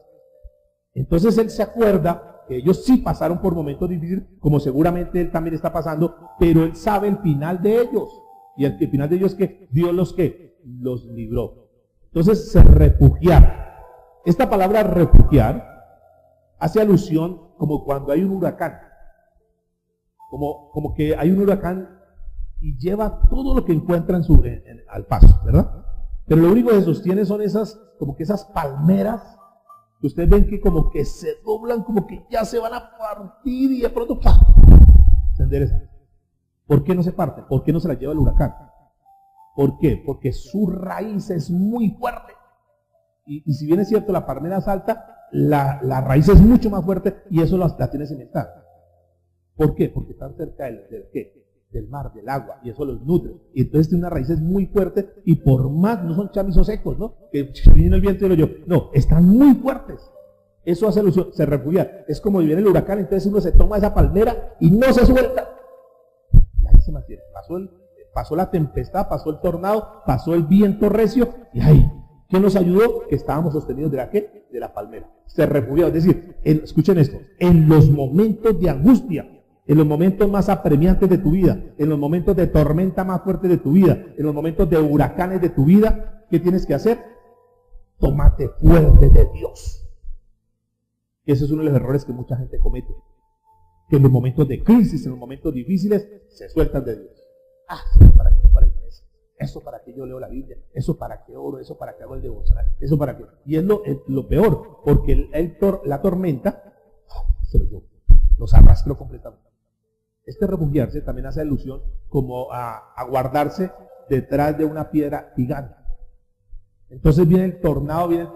[SPEAKER 1] Entonces él se acuerda que ellos sí pasaron por momentos difíciles, como seguramente él también está pasando, pero él sabe el final de ellos. Y el final de ellos es que Dios los libró. Entonces se refugiaron. Esta palabra refugiar hace alusión como cuando hay un huracán. Como que hay un huracán y lleva todo lo que encuentra al paso, ¿verdad? Pero lo único que sostiene son esas palmeras que ustedes ven que como que se doblan, como que ya se van a partir y de pronto ¡pah!, se enderezan. ¿Por qué no se parten? ¿Por qué no se las lleva el huracán? ¿Por qué? Porque su raíz es muy fuerte. Y si bien es cierto, la palmera es alta, la raíz es mucho más fuerte y eso la tiene cimentada. ¿Por qué? Porque están cerca del mar, del agua, y eso los nutre. Y entonces tiene unas raíces muy fuertes y por más, no son chamizos secos, ¿no? Que viene el viento y lo yo. No, están muy fuertes. Eso hace alusión, se refugia. Es como viene el huracán, entonces uno se toma esa palmera y no se suelta. Y ahí se mantiene. Pasó la tempestad, pasó el tornado, pasó el viento recio, y ahí, ¿qué nos ayudó? Que estábamos sostenidos de la ¿qué? De la palmera. Se refugió. Es decir, escuchen esto, en los momentos de angustia, en los momentos más apremiantes de tu vida, en los momentos de tormenta más fuerte de tu vida, en los momentos de huracanes de tu vida, ¿qué tienes que hacer? Tómate fuerte de Dios. Ese es uno de los errores que mucha gente comete. Que en los momentos de crisis, en los momentos difíciles, se sueltan de Dios. Eso para qué para el mes, eso para que yo leo la Biblia, eso para que oro, eso para que hago el devocional, eso para que. Y es lo peor, porque la tormenta los arrastró completamente. Este refugiarse también hace alusión como a guardarse detrás de una piedra gigante. Entonces viene el tornado, viene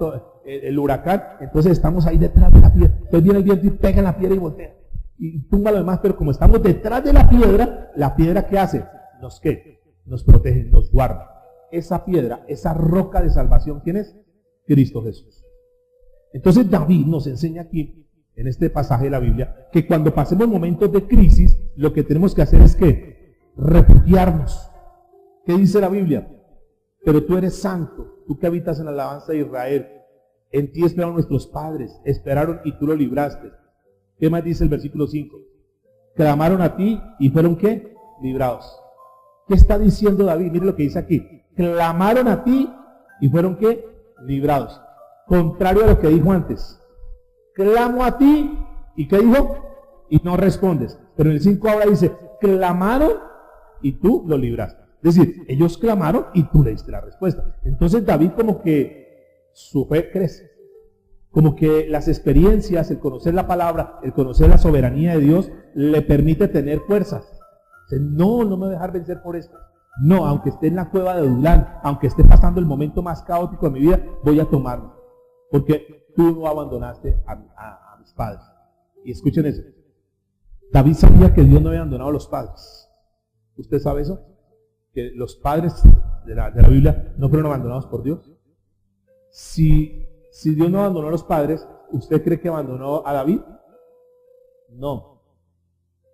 [SPEAKER 1] el huracán, entonces estamos ahí detrás de la piedra. Entonces viene el viento y pega en la piedra y voltea. Y tumba lo demás, pero como estamos detrás de la piedra ¿qué hace? Nos protege, nos guarda. Esa piedra, esa roca de salvación, ¿quién es? Cristo Jesús. Entonces David nos enseña aquí, en este pasaje de la Biblia, que cuando pasemos momentos de crisis, lo que tenemos que hacer es que refugiarnos. ¿Qué dice la Biblia? Pero tú eres santo, tú que habitas en la alabanza de Israel. En ti esperaron nuestros padres, esperaron y tú lo libraste. ¿Qué más dice el versículo 5? Clamaron a ti y fueron ¿qué? Librados. ¿Qué está diciendo David? Mire lo que dice aquí. Clamaron a ti y fueron ¿qué? Librados. Contrario a lo que dijo antes. Clamo a ti, ¿y qué dijo? Y no respondes. Pero en el 5 ahora dice, clamaron y tú lo libraste. Es decir, ellos clamaron y tú le diste la respuesta. Entonces David como que su fe crece. Como que las experiencias, el conocer la palabra, el conocer la soberanía de Dios, le permite tener fuerzas. Dice, no me voy a dejar vencer por esto. No, aunque esté en la cueva de Adulán, aunque esté pasando el momento más caótico de mi vida, voy a tomarlo. Porque tú no abandonaste a mis padres. Y escuchen eso. David sabía que Dios no había abandonado a los padres. ¿Usted sabe eso? Que los padres de la Biblia no fueron abandonados por Dios. Si Dios no abandonó a los padres, ¿usted cree que abandonó a David? No.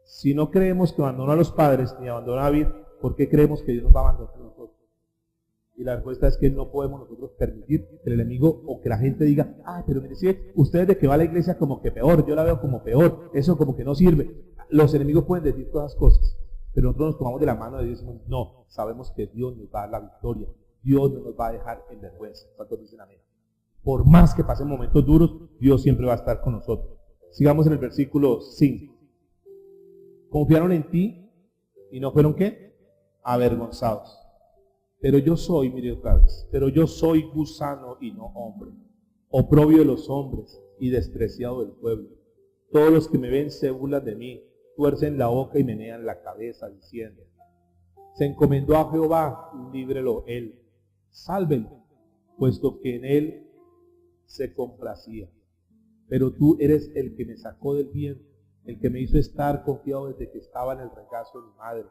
[SPEAKER 1] Si no creemos que abandonó a los padres ni abandonó a David, ¿por qué creemos que Dios nos va a abandonar a nosotros? Y la respuesta es que no podemos nosotros permitir que el enemigo o que la gente diga, pero mire, si ustedes de que va a la iglesia como que peor, yo la veo como peor, eso como que no sirve. Los enemigos pueden decir todas las cosas, pero nosotros nos tomamos de la mano de Dios y decimos, no, sabemos que Dios nos va a dar la victoria, Dios no nos va a dejar en vergüenza. ¿Cuántos dicen amén? Por más que pasen momentos duros, Dios siempre va a estar con nosotros. Sigamos en el versículo 5. Confiaron en ti y no fueron ¿qué? Avergonzados. Pero yo soy, mire otra vez, pero yo soy gusano y no hombre, oprobio de los hombres y despreciado del pueblo. Todos los que me ven se burlan de mí, tuercen la boca y menean la cabeza diciendo, se encomendó a Jehová, líbrelo él, sálvelo, puesto que en él se complacía. Pero tú eres el que me sacó del vientre, el que me hizo estar confiado desde que estaba en el regazo de mi madre.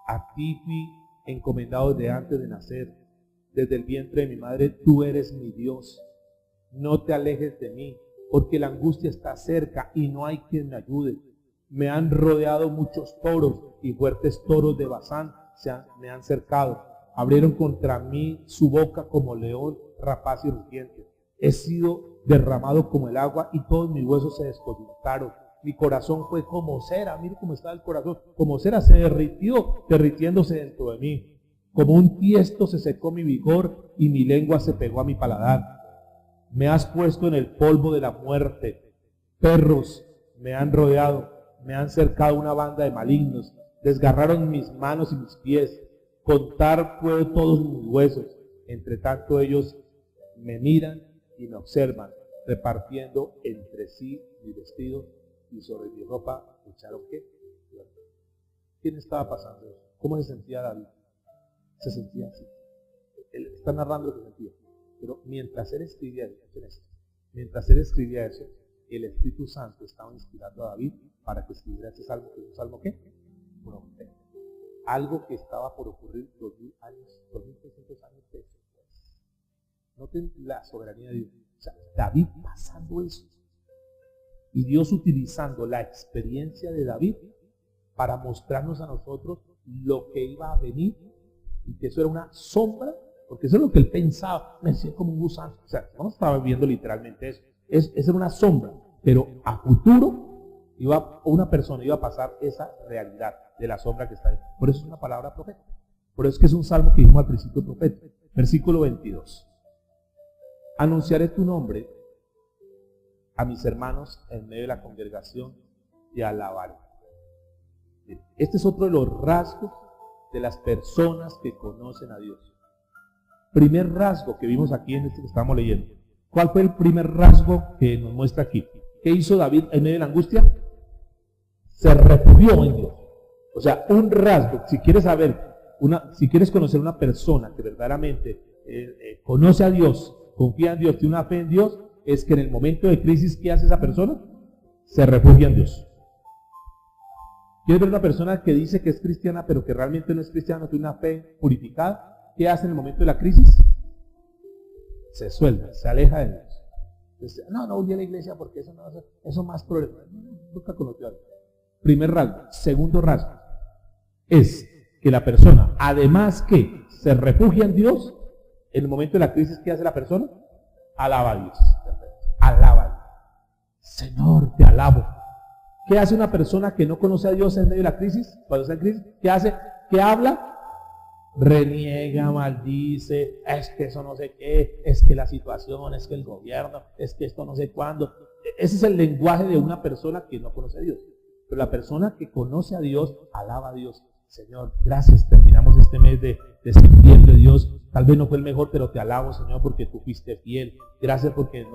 [SPEAKER 1] A ti fui encomendado desde antes de nacer, desde el vientre de mi madre. Tú eres mi Dios, no te alejes de mí, porque la angustia está cerca y no hay quien me ayude. Me han rodeado muchos toros y fuertes toros de Basán me han cercado. Abrieron contra mí su boca como león rapaz y rugiente. He sido derramado como el agua y todos mis huesos se descoyuntaron. Mi corazón fue como cera. Mira cómo está el corazón. Como cera se derritió, derritiéndose dentro de mí. Como un tiesto se secó mi vigor y mi lengua se pegó a mi paladar. Me has puesto en el polvo de la muerte. Perros me han rodeado. Me han cercado una banda de malignos. Desgarraron mis manos y mis pies. Contar puedo todos mis huesos. Entre tanto ellos me miran y me observan, repartiendo entre sí mi vestido y sobre mi ropa echaron ¿qué? ¿Quién estaba pasando eso? ¿Cómo se sentía David? Se sentía así. Él está narrando lo que sentía. Pero mientras él escribía eso, el Espíritu Santo estaba inspirando a David para que escribiera este salmo, que es un salmo ¿qué? Profético. Algo que estaba por ocurrir 2000 años, 2300 años después. Noten la soberanía de Dios. O sea, David pasando eso. Y Dios utilizando la experiencia de David para mostrarnos a nosotros lo que iba a venir y que eso era una sombra, porque eso es lo que él pensaba, me decía como un gusano. O sea, no estaba viendo literalmente eso. Esa era una sombra, pero a futuro una persona iba a pasar esa realidad de la sombra que está ahí. Por eso es una palabra profética. Por eso es que es un salmo que dijimos al principio profético. Versículo 22. Anunciaré tu nombre a mis hermanos en medio de la congregación y alabaré. Este es otro de los rasgos de las personas que conocen a Dios. Primer rasgo que vimos aquí en este que estamos leyendo. ¿Cuál fue el primer rasgo que nos muestra aquí? ¿Qué hizo David en medio de la angustia? Se refugió en Dios. O sea, un rasgo, si quieres conocer una persona que verdaderamente conoce a Dios, confía en Dios, tiene una fe en Dios, es que en el momento de crisis, ¿qué hace esa persona? Se refugia en Dios. ¿Quieres ver una persona que dice que es cristiana, pero que realmente no es cristiana, no tiene una fe purificada? ¿Qué hace en el momento de la crisis? Se suelta, se aleja de Dios. Entonces, no volví a la iglesia porque eso más problema. Nunca conoció a Dios. Primer rasgo. Segundo rasgo es que la persona, además que se refugia en Dios, en el momento de la crisis, ¿qué hace la persona? Alaba a Dios. Alaba a Dios. Señor, te alabo. ¿Qué hace una persona que no conoce a Dios en medio de la crisis? Cuando está en crisis, ¿qué hace? ¿Qué habla? Reniega, maldice, es que eso no sé qué, es que la situación, es que el gobierno, es que esto no sé cuándo. Ese es el lenguaje de una persona que no conoce a Dios. Pero la persona que conoce a Dios, alaba a Dios. Señor, gracias, terminamos este mes de septiembre, Dios. Tal vez no fue el mejor, pero te alabo, Señor, porque tú fuiste fiel. Gracias porque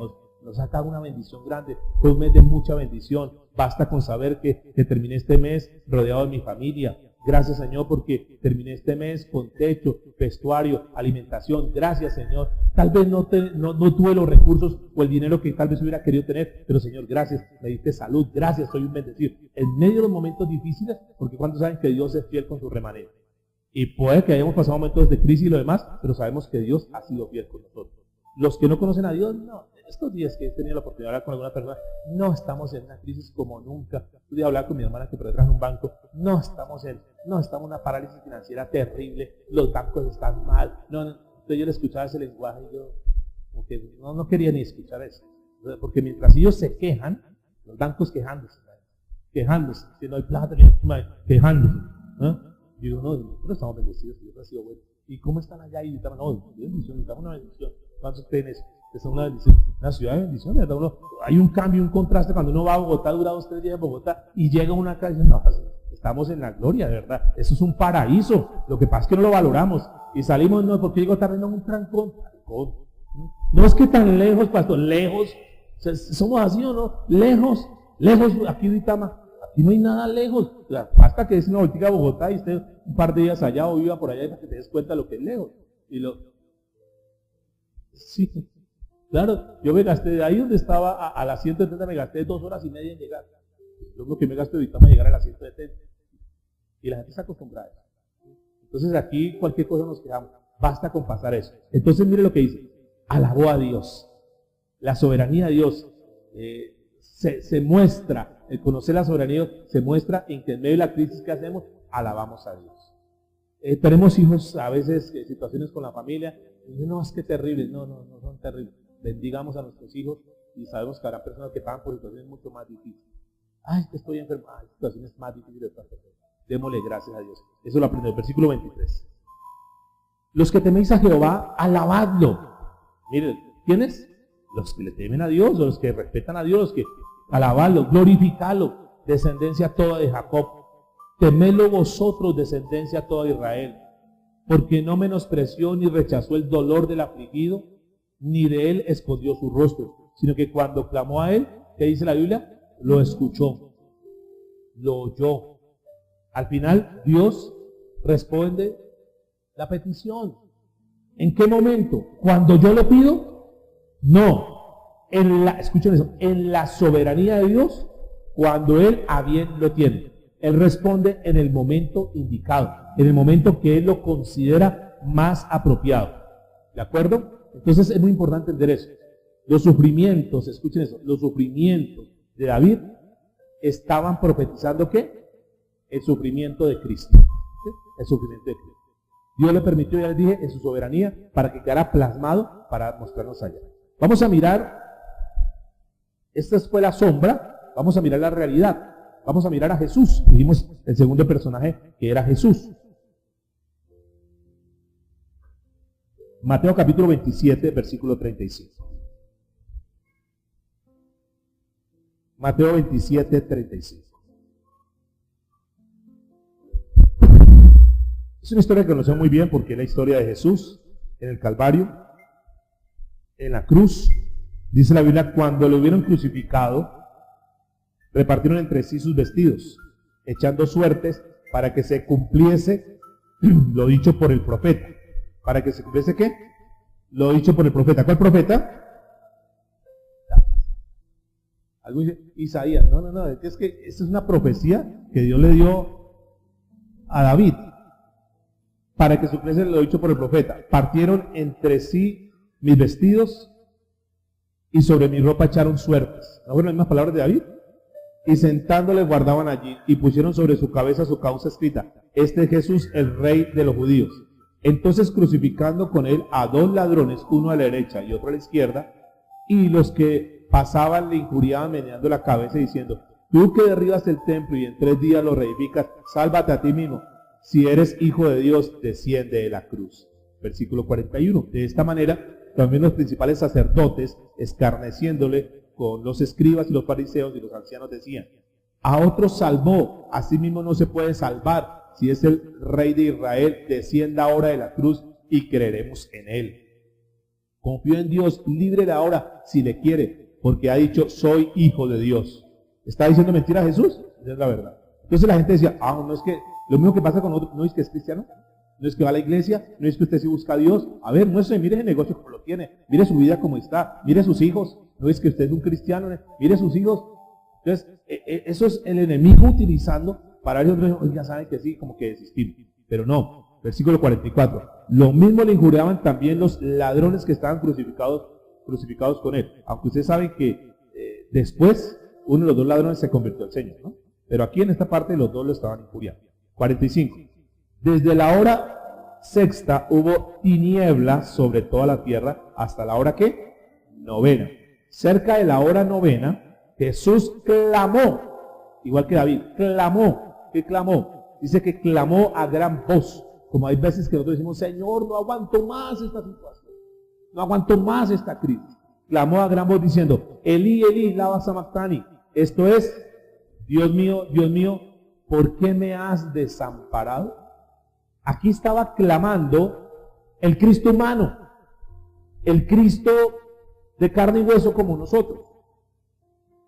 [SPEAKER 1] nos ha dado una bendición grande. Fue un mes de mucha bendición. Basta con saber que terminé este mes rodeado de mi familia. Gracias, Señor, porque terminé este mes con techo, vestuario, alimentación. Gracias, Señor. Tal vez no tuve los recursos o el dinero que tal vez hubiera querido tener, pero, Señor, gracias. Me diste salud. Gracias, soy un bendecido. En medio de los momentos difíciles, porque ¿cuántos saben que Dios es fiel con su remanente? Y puede que hayamos pasado momentos de crisis y lo demás, pero sabemos que Dios ha sido fiel con nosotros. Los que no conocen a Dios, no. Estos días que he tenido la oportunidad de hablar con alguna persona, no estamos en una crisis como nunca. Pude hablar con mi hermana que trabaja en un banco. No estamos en una parálisis financiera terrible. Los bancos están mal. Entonces yo le escuchaba ese lenguaje y yo como que no quería ni escuchar eso. Porque mientras ellos se quejan, los bancos quejándose, que no hay plata, quejándose. ¿No? Yo digo, no, nosotros estamos bendecidos, Dios ha sido bueno. ¿Y cómo están allá? Y necesitamos una bendición. ¿Cuántos creen eso? Que es una bendición, una ciudad de bendición, ¿verdad? Hay un cambio, un contraste cuando uno va a Bogotá, dura 2 o 3 días en Bogotá y llega a una calle, no, estamos en la gloria, de verdad. Eso es un paraíso. Lo que pasa es que no lo valoramos y salimos, no, porque llego tarde, no, un trancón. No es que tan lejos, pastor, lejos. O sea, somos así o no, lejos, aquí de Itama. Aquí no hay nada lejos. O sea, basta que des una voltica a Bogotá y esté un par de días allá o viva por allá para que te des cuenta de lo que es lejos. Sí. Claro, yo me gasté de ahí donde estaba a las 170, me gasté 2 horas y media en llegar. Lo que me gasté ahorita para llegar a las 170. Y la gente está acostumbrada a eso. Entonces aquí cualquier cosa nos quedamos. Basta con pasar eso. Entonces mire lo que dice. Alabó a Dios. La soberanía de Dios se muestra, el conocer la soberanía de Dios se muestra en que en medio de la crisis que hacemos, alabamos a Dios. Tenemos hijos, a veces situaciones con la familia, y no, es que terribles, no son terribles. bendigamos a nuestros hijos y sabemos que habrá personas que pagan por situaciones mucho más difíciles. Ay, que estoy enfermo, ay, situaciones más difíciles. Démosle gracias a Dios. Eso lo aprendemos. Versículo 23. Los que teméis a Jehová, alabadlo. Miren, ¿quiénes? Los que le temen a Dios, o los que respetan a Dios, los que alabadlo, glorificadlo, descendencia toda de Jacob. Temedlo vosotros, descendencia toda de Israel, porque no menospreció ni rechazó el dolor del afligido, ni de él escondió su rostro, sino que cuando clamó a él, ¿qué dice la Biblia? Lo escuchó, lo oyó. Al final, Dios responde la petición. ¿En qué momento? ¿Cuando yo lo pido? No. Escuchen eso, en la soberanía de Dios, cuando Él a bien lo tiene. Él responde en el momento indicado, en el momento que Él lo considera más apropiado. ¿De acuerdo? Entonces es muy importante entender eso. Los sufrimientos, escuchen eso, los sufrimientos de David estaban profetizando ¿qué? El sufrimiento de Cristo. ¿Sí? El sufrimiento de Cristo. Dios le permitió, ya les dije, en su soberanía, para que quedara plasmado para mostrarnos allá. Vamos a mirar, esta fue la sombra, vamos a mirar la realidad. Vamos a mirar a Jesús. Dijimos el segundo personaje que era Jesús. Mateo capítulo 27, versículo 35. Mateo 27, 35. Es una historia que conocemos muy bien porque es la historia de Jesús en el Calvario, en la cruz. Dice la Biblia, cuando lo hubieron crucificado, repartieron entre sí sus vestidos, echando suertes para que se cumpliese lo dicho por el profeta. ¿Para que se cumpliese qué? Lo dicho por el profeta. ¿Cuál profeta? Algo dice Isaías. No, es que esta es una profecía que Dios le dio a David. Para que se cumpliese lo dicho por el profeta. Partieron entre sí mis vestidos y sobre mi ropa echaron suertes. ¿No fueron las mismas palabras de David? Y sentándole guardaban allí, y pusieron sobre su cabeza su causa escrita: este es Jesús, el rey de los judíos. Entonces crucificando con él a dos ladrones, uno a la derecha y otro a la izquierda, y los que pasaban le injuriaban meneando la cabeza diciendo: tú que derribas el templo y en 3 días lo reedificas, sálvate a ti mismo. Si eres hijo de Dios, desciende de la cruz. Versículo 41. De esta manera, también los principales sacerdotes, escarneciéndole con los escribas y los fariseos y los ancianos, decían: a otros salvó, a sí mismo no se puede salvar. Si es el rey de Israel, descienda ahora de la cruz y creeremos en él. Confío en Dios, líbrele ahora si le quiere, porque ha dicho: soy hijo de Dios. ¿Está diciendo mentira Jesús? Esa es la verdad. Entonces la gente decía: no es que lo mismo que pasa con otro, no es que es cristiano, no es que va a la iglesia, no es que usted sí busca a Dios. A ver, muestre, mire ese negocio como lo tiene, mire su vida como está, mire sus hijos. No es que usted es un cristiano, mire sus hijos. Entonces, eso es el enemigo utilizando para ellos, ya saben que sí, como que desistir. Pero no, versículo 44. Lo mismo le injuriaban también los ladrones que estaban crucificados con él. Aunque ustedes saben que después uno de los 2 ladrones se convirtió al Señor, ¿no? Pero aquí en esta parte los 2 lo estaban injuriando. 45. Desde la hora 6ª hubo tinieblas sobre toda la tierra hasta la hora ¿qué? 9ª. Cerca de la hora 9ª, Jesús clamó, igual que David, clamó. ¿Qué clamó? Dice que clamó a gran voz. Como hay veces que nosotros decimos: Señor, no aguanto más esta situación, no aguanto más esta crisis. Clamó a gran voz diciendo: Elí, Elí, lama sabactani. Esto es: Dios mío, ¿por qué me has desamparado? Aquí estaba clamando el Cristo humano, el Cristo de carne y hueso como nosotros.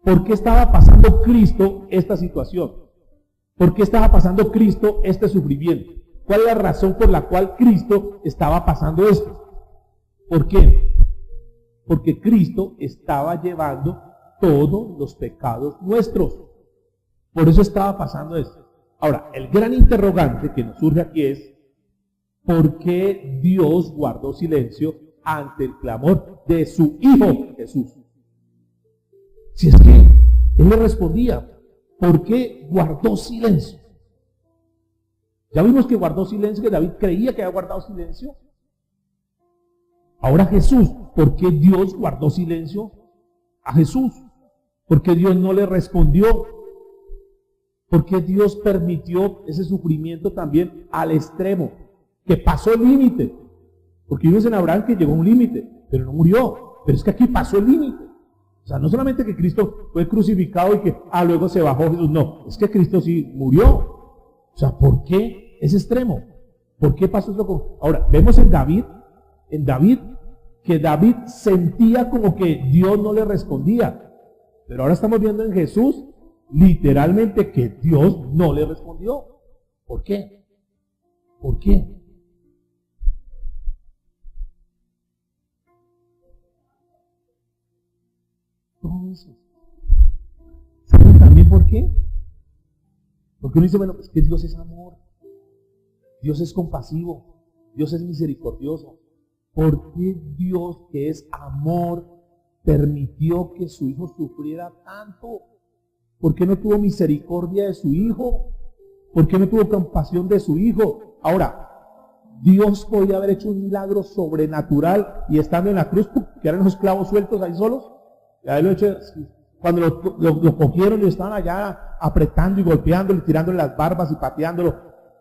[SPEAKER 1] ¿Por qué estaba pasando Cristo esta situación? ¿Por qué estaba pasando Cristo este sufrimiento? ¿Cuál es la razón por la cual Cristo estaba pasando esto? ¿Por qué? Porque Cristo estaba llevando todos los pecados nuestros. Por eso estaba pasando esto. Ahora, el gran interrogante que nos surge aquí es: ¿por qué Dios guardó silencio ante el clamor de su Hijo Jesús? Si es que Él le respondía, ¿por qué guardó silencio? Ya vimos que guardó silencio, que David creía que había guardado silencio. Ahora Jesús, ¿por qué Dios guardó silencio a Jesús? ¿Por qué Dios no le respondió? ¿Por qué Dios permitió ese sufrimiento también al extremo? Que pasó el límite. Porque vimos en Abraham que llegó a un límite, pero no murió. Pero es que aquí pasó el límite. O sea, no solamente que Cristo fue crucificado y que luego se bajó Jesús. No, es que Cristo sí murió. O sea, ¿por qué ese extremo? ¿Por qué pasó eso? Ahora, vemos en David, que David sentía como que Dios no le respondía. Pero ahora estamos viendo en Jesús, literalmente, que Dios no le respondió. ¿Por qué? ¿Por qué? Todo eso. ¿Saben también por qué? Porque uno dice, bueno, es que Dios es amor. Dios es compasivo. Dios es misericordioso. ¿Por qué Dios, que es amor, permitió que su hijo sufriera tanto? ¿Por qué no tuvo misericordia de su hijo? ¿Por qué no tuvo compasión de su hijo? Ahora, Dios podía haber hecho un milagro sobrenatural y estando en la cruz, que eran los clavos sueltos ahí solos. Y ahí lo hecho, cuando lo cogieron y estaban allá apretando y golpeándolo y tirándole las barbas y pateándolo,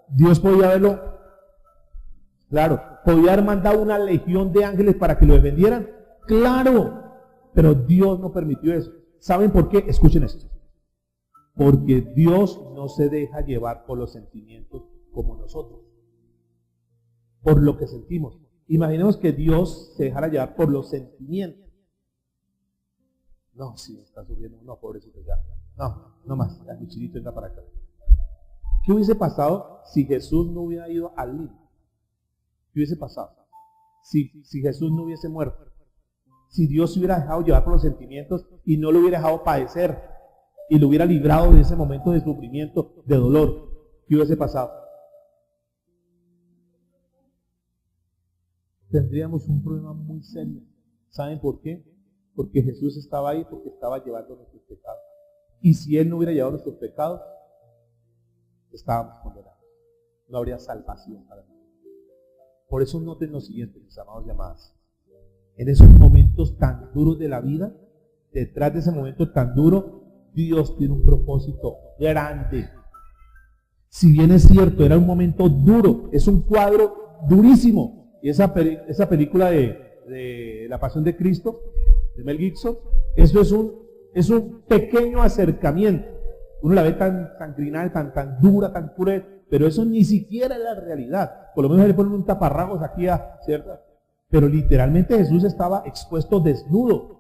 [SPEAKER 1] Dios podía haberlo, claro, podía haber mandado una legión de ángeles para que lo defendieran, claro, pero Dios no permitió eso. ¿Saben por qué? Escuchen esto. Porque Dios no se deja llevar por los sentimientos como nosotros, por lo que sentimos. Imaginemos que Dios se dejara llevar por los sentimientos. No, sí, está subiendo. No, pobrecito ya. No más. Ya, mi chinito entra para acá. ¿Qué hubiese pasado si Jesús no hubiera ido al límite? ¿Qué hubiese pasado? Si Jesús no hubiese muerto. Si Dios se hubiera dejado llevar por los sentimientos y no lo hubiera dejado padecer y lo hubiera librado de ese momento de sufrimiento, de dolor, ¿qué hubiese pasado? Tendríamos un problema muy serio. ¿Saben por qué? Porque Jesús estaba ahí, porque estaba llevando nuestros pecados. Y si Él no hubiera llevado nuestros pecados, estábamos condenados. No habría salvación para nosotros. Por eso noten lo siguiente, mis amados y amadas. En esos momentos tan duros de la vida, detrás de ese momento tan duro, Dios tiene un propósito grande. Si bien es cierto, era un momento duro, es un cuadro durísimo. Y esa película de La Pasión de Cristo, de Mel Gibson, eso es un pequeño acercamiento. Uno la ve tan criminal, tan dura, tan cruel, pero eso ni siquiera es la realidad. Por lo menos le ponen un taparrabos aquí, ¿cierto? Pero literalmente Jesús estaba expuesto desnudo.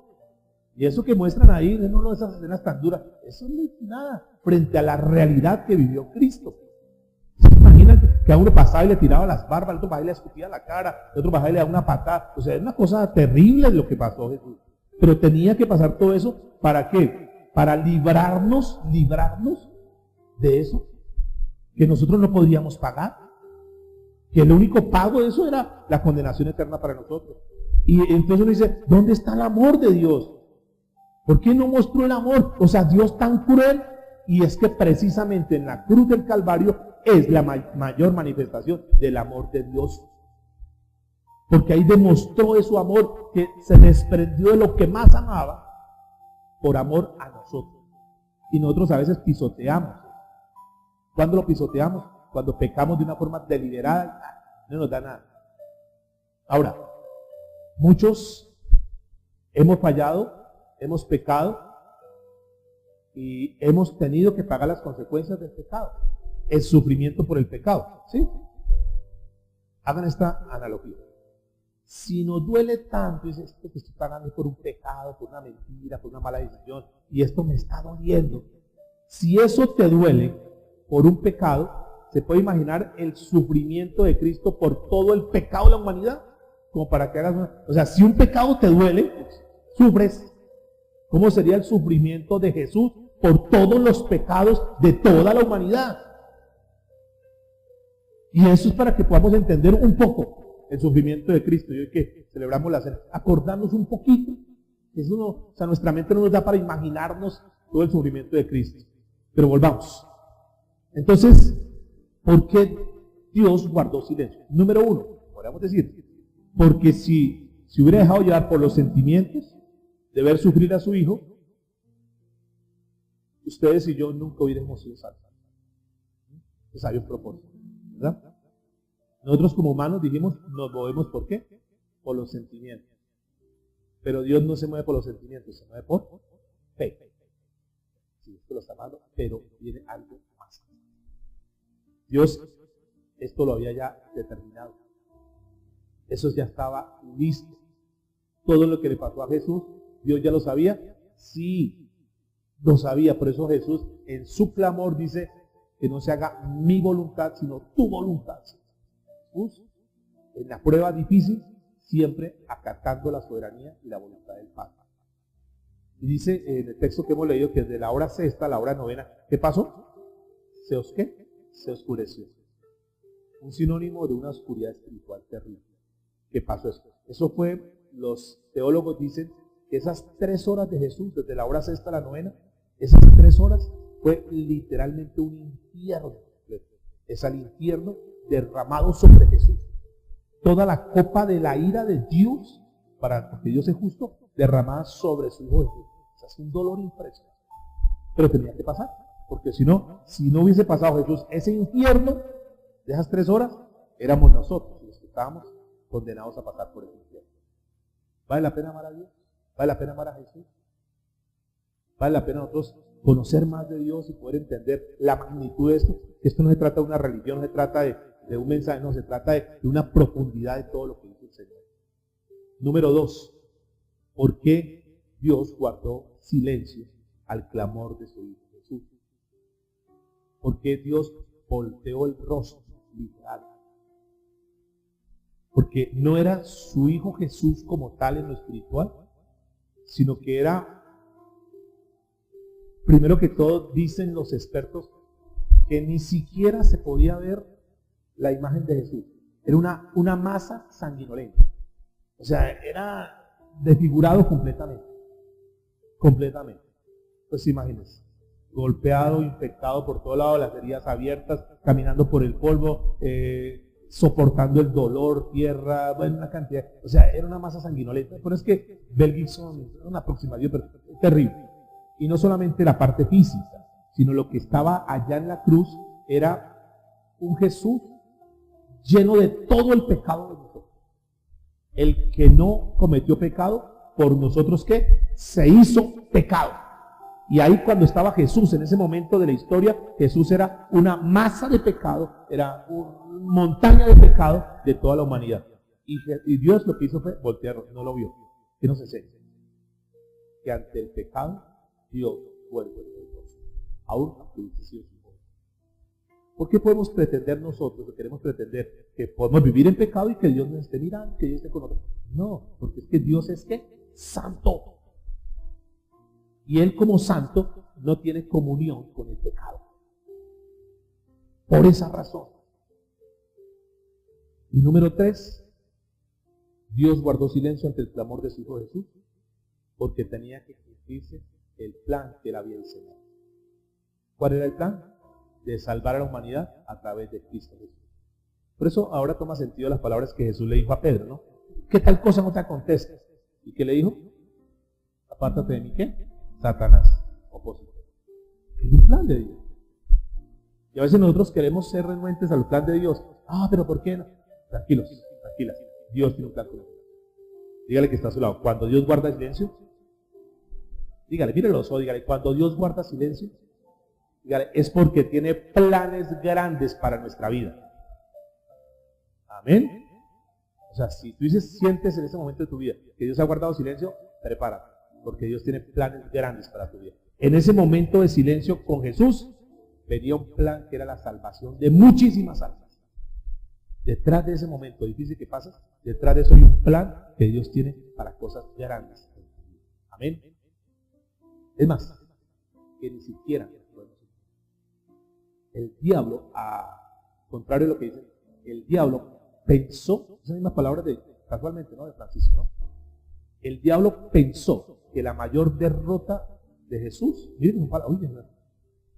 [SPEAKER 1] Y eso que muestran ahí, no esas escenas tan duras, eso no es nada frente a la realidad que vivió Cristo. ¿Se imaginan que a uno pasaba y le tiraba las barbas, al otro pasaba y le escupía la cara, al otro pasaba y le daba una patada? O sea, es una cosa terrible lo que pasó Jesús. Pero tenía que pasar todo eso, ¿para qué? Para librarnos de eso que nosotros no podríamos pagar. Que el único pago de eso era la condenación eterna para nosotros. Y entonces uno dice, ¿dónde está el amor de Dios? ¿Por qué no mostró el amor? O sea, Dios tan cruel. Y es que precisamente en la cruz del Calvario es la mayor manifestación del amor de Dios. Porque ahí demostró de su amor, que se desprendió de lo que más amaba por amor a nosotros. Y nosotros a veces pisoteamos. ¿Cuándo lo pisoteamos? Cuando pecamos de una forma deliberada, no nos da nada. Ahora, muchos hemos fallado, hemos pecado y hemos tenido que pagar las consecuencias del pecado. El sufrimiento por el pecado, ¿sí? Hagan esta analogía. Si nos duele tanto, es esto que estoy pagando por un pecado, por una mentira, por una mala decisión, y esto me está doliendo. Si eso te duele por un pecado, ¿se puede imaginar el sufrimiento de Cristo por todo el pecado de la humanidad? Como para que hagas una... O sea, si un pecado te duele, pues, sufres. ¿Cómo sería el sufrimiento de Jesús por todos los pecados de toda la humanidad? Y eso es para que podamos entender un poco el sufrimiento de Cristo. Y hoy que celebramos la cena, acordarnos un poquito. O sea, nuestra mente no nos da para imaginarnos todo el sufrimiento de Cristo. Pero volvamos. Entonces, ¿por qué Dios guardó silencio? Número uno, podríamos decir, porque si si hubiera dejado llevar por los sentimientos de ver sufrir a su hijo, ustedes y yo nunca hubiéramos sido salvos. Pues hay un propósito, ¿verdad? Nosotros como humanos dijimos, nos movemos ¿por qué? Por los sentimientos. Pero Dios no se mueve por los sentimientos, se mueve por fe. Sí, esto lo está amando, pero viene algo más. Dios esto lo había ya determinado. Eso ya estaba listo. Todo lo que le pasó a Jesús, ¿Dios ya lo sabía? Sí, lo sabía. Por eso Jesús en su clamor dice que no se haga mi voluntad, sino tu voluntad. Jesús, en la prueba difícil, siempre acatando la soberanía y la voluntad del Padre. Y dice en el texto que hemos leído que desde la hora sexta a la hora novena, ¿qué pasó? Se oscureció. Un sinónimo de una oscuridad espiritual terrible. ¿Qué pasó eso? Eso fue, los teólogos dicen, que esas 3 horas de Jesús, desde la hora sexta a la novena, esas 3 horas fue literalmente un infierno. Es el infierno derramado sobre Jesús. Toda la copa de la ira de Dios, porque Dios es justo, derramada sobre su Hijo Jesús. O sea, es un dolor impresionante. Pero tenía que pasar, porque si no hubiese pasado Jesús ese infierno de esas 3 horas, éramos nosotros los que estábamos condenados a pasar por ese infierno. ¿Vale la pena amar a Dios? ¿Vale la pena amar a Jesús? ¿Vale la pena nosotros conocer más de Dios y poder entender la magnitud de esto? Esto no se trata de una religión, no se trata de un mensaje, no, se trata de una profundidad de todo lo que dice el Señor. Número 2, ¿por qué Dios guardó silencio al clamor de su Hijo Jesús? ¿Por qué Dios volteó el rostro, literal? Porque no era su Hijo Jesús como tal en lo espiritual, sino que era, primero que todo, dicen los expertos, que ni siquiera se podía ver la imagen de Jesús. Era una masa sanguinolenta. O sea, era desfigurado completamente. Completamente. Pues imagínense, golpeado, infectado por todos lados, las heridas abiertas, caminando por el polvo, soportando el dolor, tierra, bueno, una cantidad. O sea, era una masa sanguinolenta. Pero es que Mel Gibson, una aproximación pero terrible. Y no solamente la parte física, sino lo que estaba allá en la cruz era un Jesús lleno de todo el pecado de nosotros. El que no cometió pecado, por nosotros ¿qué? Se hizo pecado. Y ahí cuando estaba Jesús, en ese momento de la historia, Jesús era una masa de pecado, era una montaña de pecado de toda la humanidad. Y Dios lo que hizo fue voltearlo, no lo vio. ¿Qué nos enseña? Que ante el pecado, Dios vuelve el rostro. Aún aunque sido su hijo. ¿Por qué podemos pretender nosotros, o queremos pretender, que podemos vivir en pecado y que Dios nos esté mirando, que Dios esté con nosotros? No, porque es que Dios es ¿qué? Santo. Y Él como santo no tiene comunión con el pecado. Por esa razón. Y número 3, Dios guardó silencio ante el clamor de su Hijo Jesús, porque tenía que cumplirse el plan que Él había diseñado. ¿Cuál era el plan? De salvar a la humanidad a través de Cristo Jesús. Por eso ahora toma sentido las palabras que Jesús le dijo a Pedro, ¿no? ¿Qué tal cosa no te acontezca? ¿Y qué le dijo? Apártate de mí, ¿qué? Satanás, opositor. Es un plan de Dios. Y a veces nosotros queremos ser renuentes al plan de Dios. Pero ¿por qué no? Tranquilos, tranquilas. Dios tiene un plan con nosotros. Dígale que está a su lado. Cuando Dios guarda silencio, dígale, mire los ojos, dígale, cuando Dios guarda silencio, dígale, es porque tiene planes grandes para nuestra vida. Amén. O sea, si tú sientes en ese momento de tu vida que Dios ha guardado silencio, prepárate, porque Dios tiene planes grandes para tu vida. En ese momento de silencio con Jesús, venía un plan que era la salvación de muchísimas almas. Detrás de ese momento difícil que pasas, detrás de eso hay un plan que Dios tiene para cosas grandes. Amén. Es más, que ni siquiera el diablo, a contrario de lo que dicen, el diablo pensó, esas mismas palabras casualmente, ¿no? De Francisco, ¿no? El diablo pensó que la mayor derrota de Jesús, miren,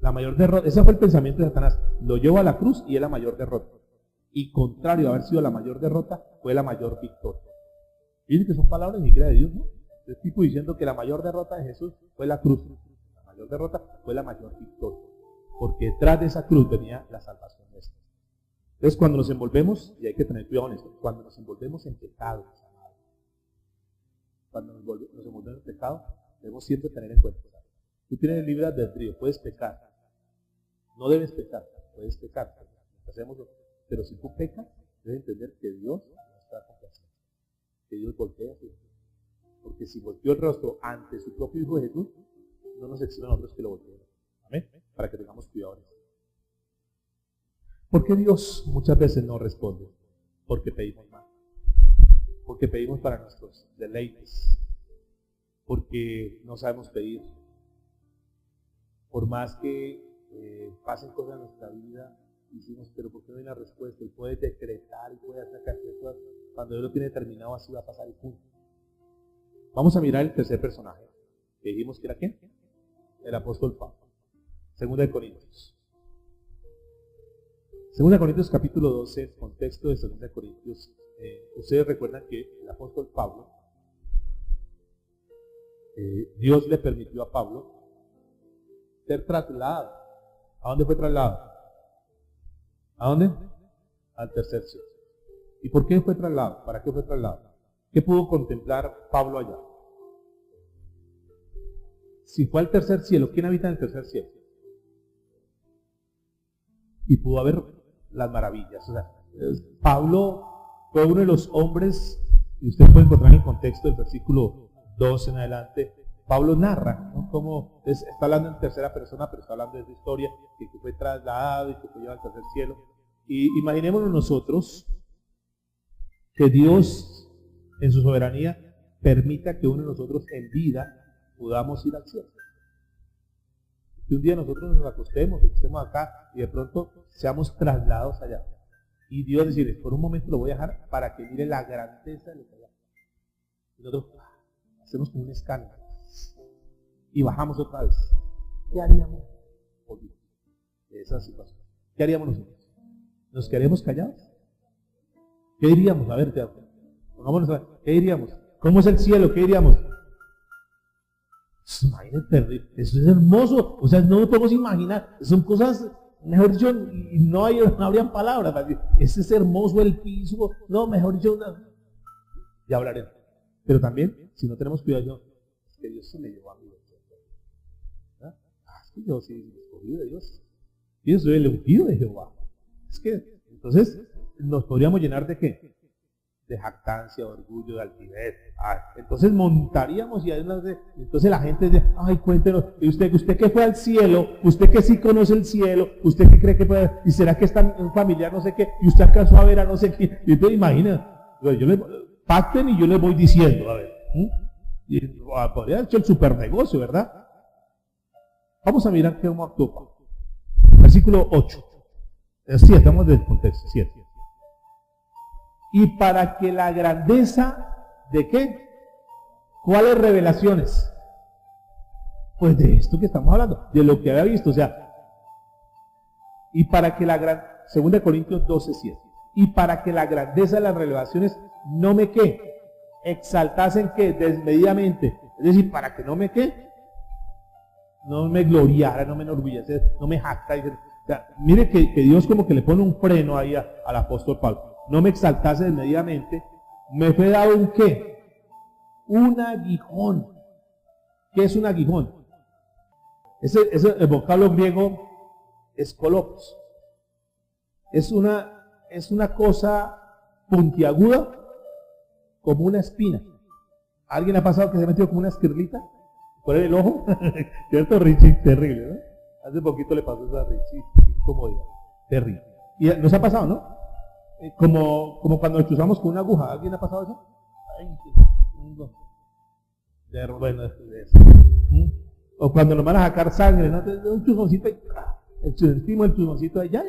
[SPEAKER 1] la mayor derrota, ese fue el pensamiento de Satanás, lo llevó a la cruz y es la mayor derrota. Y contrario a haber sido la mayor derrota, fue la mayor victoria. Dicen que son palabras ni siquiera de Dios, ¿no? El tipo diciendo que la mayor derrota de Jesús fue la cruz. La mayor derrota fue la mayor victoria. Porque detrás de esa cruz venía la salvación nuestra. Entonces cuando nos envolvemos, y hay que tener cuidado en esto, cuando nos envolvemos en pecado, cuando nos envolvemos en pecado, debemos siempre tener en cuenta. Tú tienes libre albedrío, puedes pecar. No debes pecar, puedes pecar. Pero si tú pecas, debes entender que Dios no está complacido. Que Dios voltea su rostro. Porque si volteó el rostro ante su propio Hijo Jesús, no nos exige a nosotros que lo volteemos. Amén. Para que tengamos cuidado en eso. ¿Por qué Dios muchas veces no responde? Porque pedimos mal. Porque pedimos para nuestros deleites. Porque no sabemos pedir. Por más que pasen cosas en nuestra vida, decimos, pero ¿por qué no hay una respuesta? Y puede decretar y puede hacer cosas. Cuando Dios lo tiene determinado, así va a pasar el punto. Vamos a mirar el tercer personaje. Que dijimos que era ¿quién? El apóstol Pablo. Segunda de Corintios. Segunda de Corintios capítulo 12, contexto de Segunda de Corintios. Ustedes recuerdan que el apóstol Pablo, Dios le permitió a Pablo ser trasladado. ¿A dónde fue trasladado? ¿A dónde? Al tercer cielo. ¿Y por qué fue trasladado? ¿Para qué fue trasladado? ¿Qué pudo contemplar Pablo allá? Si fue al tercer cielo, ¿quién habita en el tercer cielo? Y pudo ver las maravillas. O sea, Pablo fue uno de los hombres, y usted puede encontrar en el contexto del versículo 2 en adelante, Pablo narra, ¿no? Cómo está hablando en tercera persona, pero está hablando de esa historia, que fue trasladado y que fue llevado al tercer cielo. Y imaginémonos nosotros que Dios, en su soberanía, permita que uno de nosotros en vida podamos ir al cielo. Que un día nosotros nos acostemos, estemos acá y de pronto seamos trasladados allá. Y Dios decirle, por un momento lo voy a dejar para que mire la grandeza de lo que hay. Y nosotros hacemos como un escáner y bajamos otra vez. ¿Qué haríamos? Esa situación. ¿Qué haríamos nosotros? ¿Nos quedaríamos callados? ¿Qué diríamos? A ver, ¿qué diríamos? ¿Cómo es el cielo? ¿Qué diríamos? Imagínate, eso es hermoso. O sea, no lo podemos imaginar. Son cosas, mejor dicho, no habrían palabras para decir, ese es hermoso el piso. No, mejor dicho, ya hablaremos. Pero también, si no tenemos cuidado, es que Dios se me llevó a mí. Es que yo soy el escogido de Dios. Yo soy el ungido de Jehová. Es que, entonces, nos podríamos llenar de ¿qué? De jactancia, de orgullo, de altivez. Entonces montaríamos y entonces la gente dice, ay, cuéntenos, ¿y usted que fue al cielo? ¿Usted que sí conoce el cielo? ¿Usted que cree que puede? ¿Y será que está un familiar no sé qué? ¿Y usted alcanzó a ver a no sé qué? Y usted imagina, pacten y yo les voy diciendo, a ver. Y podría haber hecho el super negocio, ¿verdad? Vamos a mirar cómo actuó. Versículo 8. 7, estamos del contexto, 7. Y para que la grandeza ¿de qué? ¿Cuáles revelaciones? Pues de esto que estamos hablando, de lo que había visto, o sea, y para que la gran, 2 Corintios 12:7, y para que la grandeza de las revelaciones no me ¿qué? Exaltasen ¿qué? Desmedidamente, es decir, para que no me ¿qué? No me gloriara, no me enorgullece, no me jacta, o sea, mire que Dios como que le pone un freno ahí al apóstol Pablo. No me exaltase desmedidamente, me fue dado un ¿qué? Un aguijón. ¿Qué es un aguijón? El vocablo griego escolopos. Es una cosa puntiaguda como una espina. ¿Alguien ha pasado que se ha metido como una esquirlita por el ojo? ¿Cierto, Richie? Terrible, ¿no? Hace poquito le pasó eso a Richie, incomodidad. Terrible. Y nos ha pasado, ¿no? Como cuando nos chuzamos con una aguja. ¿Alguien ha pasado eso? Ay, bueno, eso. O cuando nos van a sacar sangre, ¿no? Un chuzoncito ahí, el chuzoncito ahí, ya,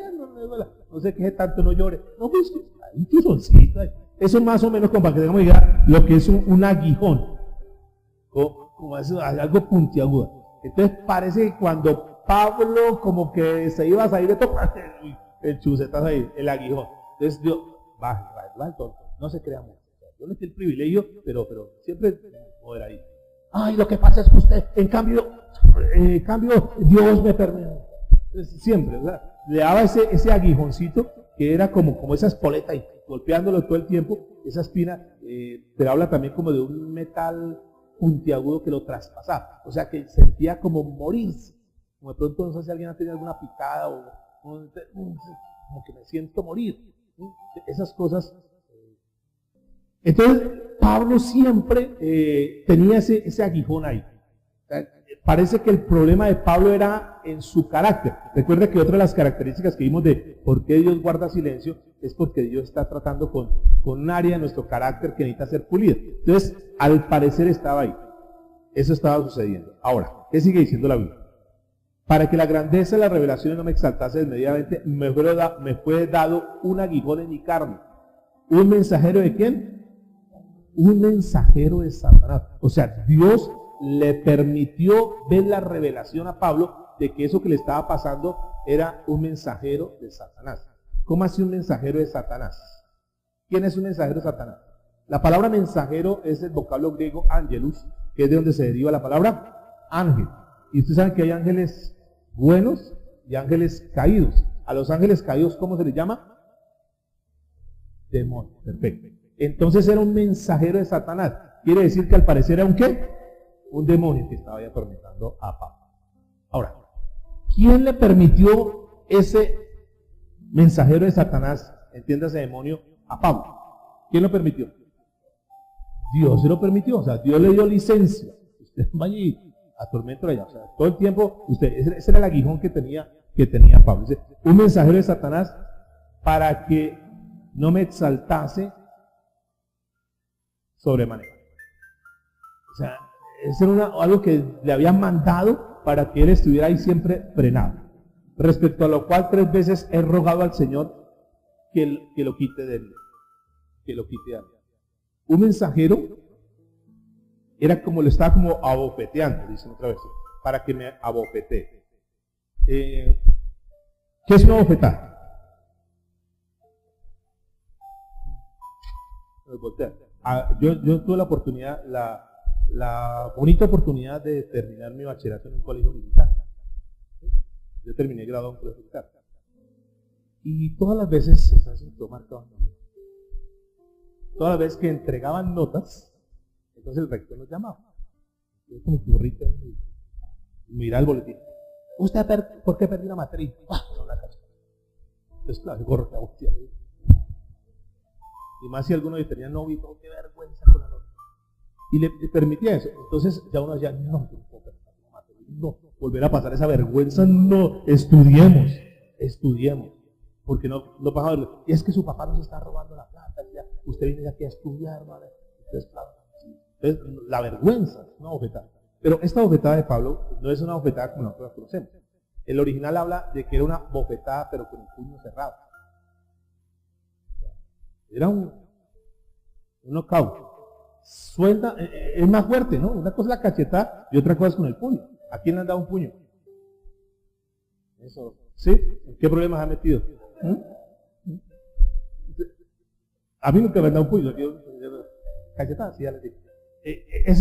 [SPEAKER 1] no sé qué tanto, no llore. No, pues, un chuzoncito ahí. Eso más o menos como para que tengamos idea lo que es un aguijón. Como eso, algo puntiagudo. Entonces parece que cuando Pablo como que se iba a salir de todo, el chuzetazo ahí, el aguijón. Entonces Dios, baja, tonto, no se crea mucho. Yo no tengo el privilegio, pero siempre poder ahí. Ay, lo que pasa es que usted, en cambio, Dios me permite. Siempre, ¿verdad? Le daba ese aguijoncito que era como esa espoleta y golpeándolo todo el tiempo, esa espina, pero habla también como de un metal puntiagudo que lo traspasaba. O sea, que sentía como morirse. Como de pronto, no sé si alguien ha tenido alguna picada o como que me siento morir. Esas cosas. Entonces, Pablo siempre tenía ese aguijón ahí. O sea, parece que el problema de Pablo era en su carácter. Recuerda que otra de las características que vimos de por qué Dios guarda silencio es porque Dios está tratando con un área de nuestro carácter que necesita ser pulida. Entonces, al parecer estaba ahí. Eso estaba sucediendo. Ahora, ¿qué sigue diciendo la Biblia? Para que la grandeza de la revelación no me exaltase desmedidamente, me fue dado un aguijón en mi carne. ¿Un mensajero de quién? Un mensajero de Satanás. O sea, Dios le permitió ver la revelación a Pablo de que eso que le estaba pasando era un mensajero de Satanás. ¿Cómo así un mensajero de Satanás? ¿Quién es un mensajero de Satanás? La palabra mensajero es el vocablo griego angelus, que es de donde se deriva la palabra ángel. Y ustedes saben que hay ángeles buenos y ángeles caídos. A los ángeles caídos, ¿cómo se les llama? Demonio. Perfecto. Entonces era un mensajero de Satanás. Quiere decir que al parecer era un ¿qué? Un demonio que estaba atormentando a Pablo. Ahora, ¿quién le permitió ese mensajero de Satanás, entiéndase demonio, a Pablo? ¿Quién lo permitió? Dios se lo permitió, o sea, Dios le dio licencia. Usted vaya y atormento allá, o sea, todo el tiempo, ese era el aguijón que tenía Pablo. Dice, un mensajero de Satanás para que no me exaltase sobremanera. O sea, eso era algo que le habían mandado para que él estuviera ahí siempre frenado. Respecto a lo cual 3 veces he rogado al Señor que lo quite de él. Que lo quite de él. Un mensajero era como, lo estaba como abofeteando, dicen otra vez, para que me abofetee. ¿Qué es una abofetada? Yo tuve la oportunidad, la bonita oportunidad de terminar mi bachillerato en un colegio militar. Yo terminé grado en un colegio militar. Y todas las veces, todas las veces que entregaban notas, entonces el rector nos llamaba. Yo con mi burrito y miraba el boletín. ¿Usted por qué perdió la materia? Entonces, claro, gorro que agustia. Y más si alguno tenía novio, oh, qué vergüenza con la nota. Y le permitía eso. Entonces ya uno decía, no puedo perder la materia. No, volver a pasar esa vergüenza, no, estudiemos. Porque no pasa a verlo. Y es que su papá nos está robando la plata. Ya, usted viene aquí a estudiar, ¿vale? Entonces, claro. Entonces, la vergüenza es una bofetada. Pero esta bofetada de Pablo no es una bofetada como nosotros la conocemos. El original habla de que era una bofetada, pero con el puño cerrado. Era un knockout. Suelta, es más fuerte, ¿no? Una cosa es la cachetada y otra cosa es con el puño. ¿A quién le han dado un puño? Eso, ¿sí? ¿En qué problemas ha metido? A mí nunca me han dado un puño. Cachetada, sí, ya les digo.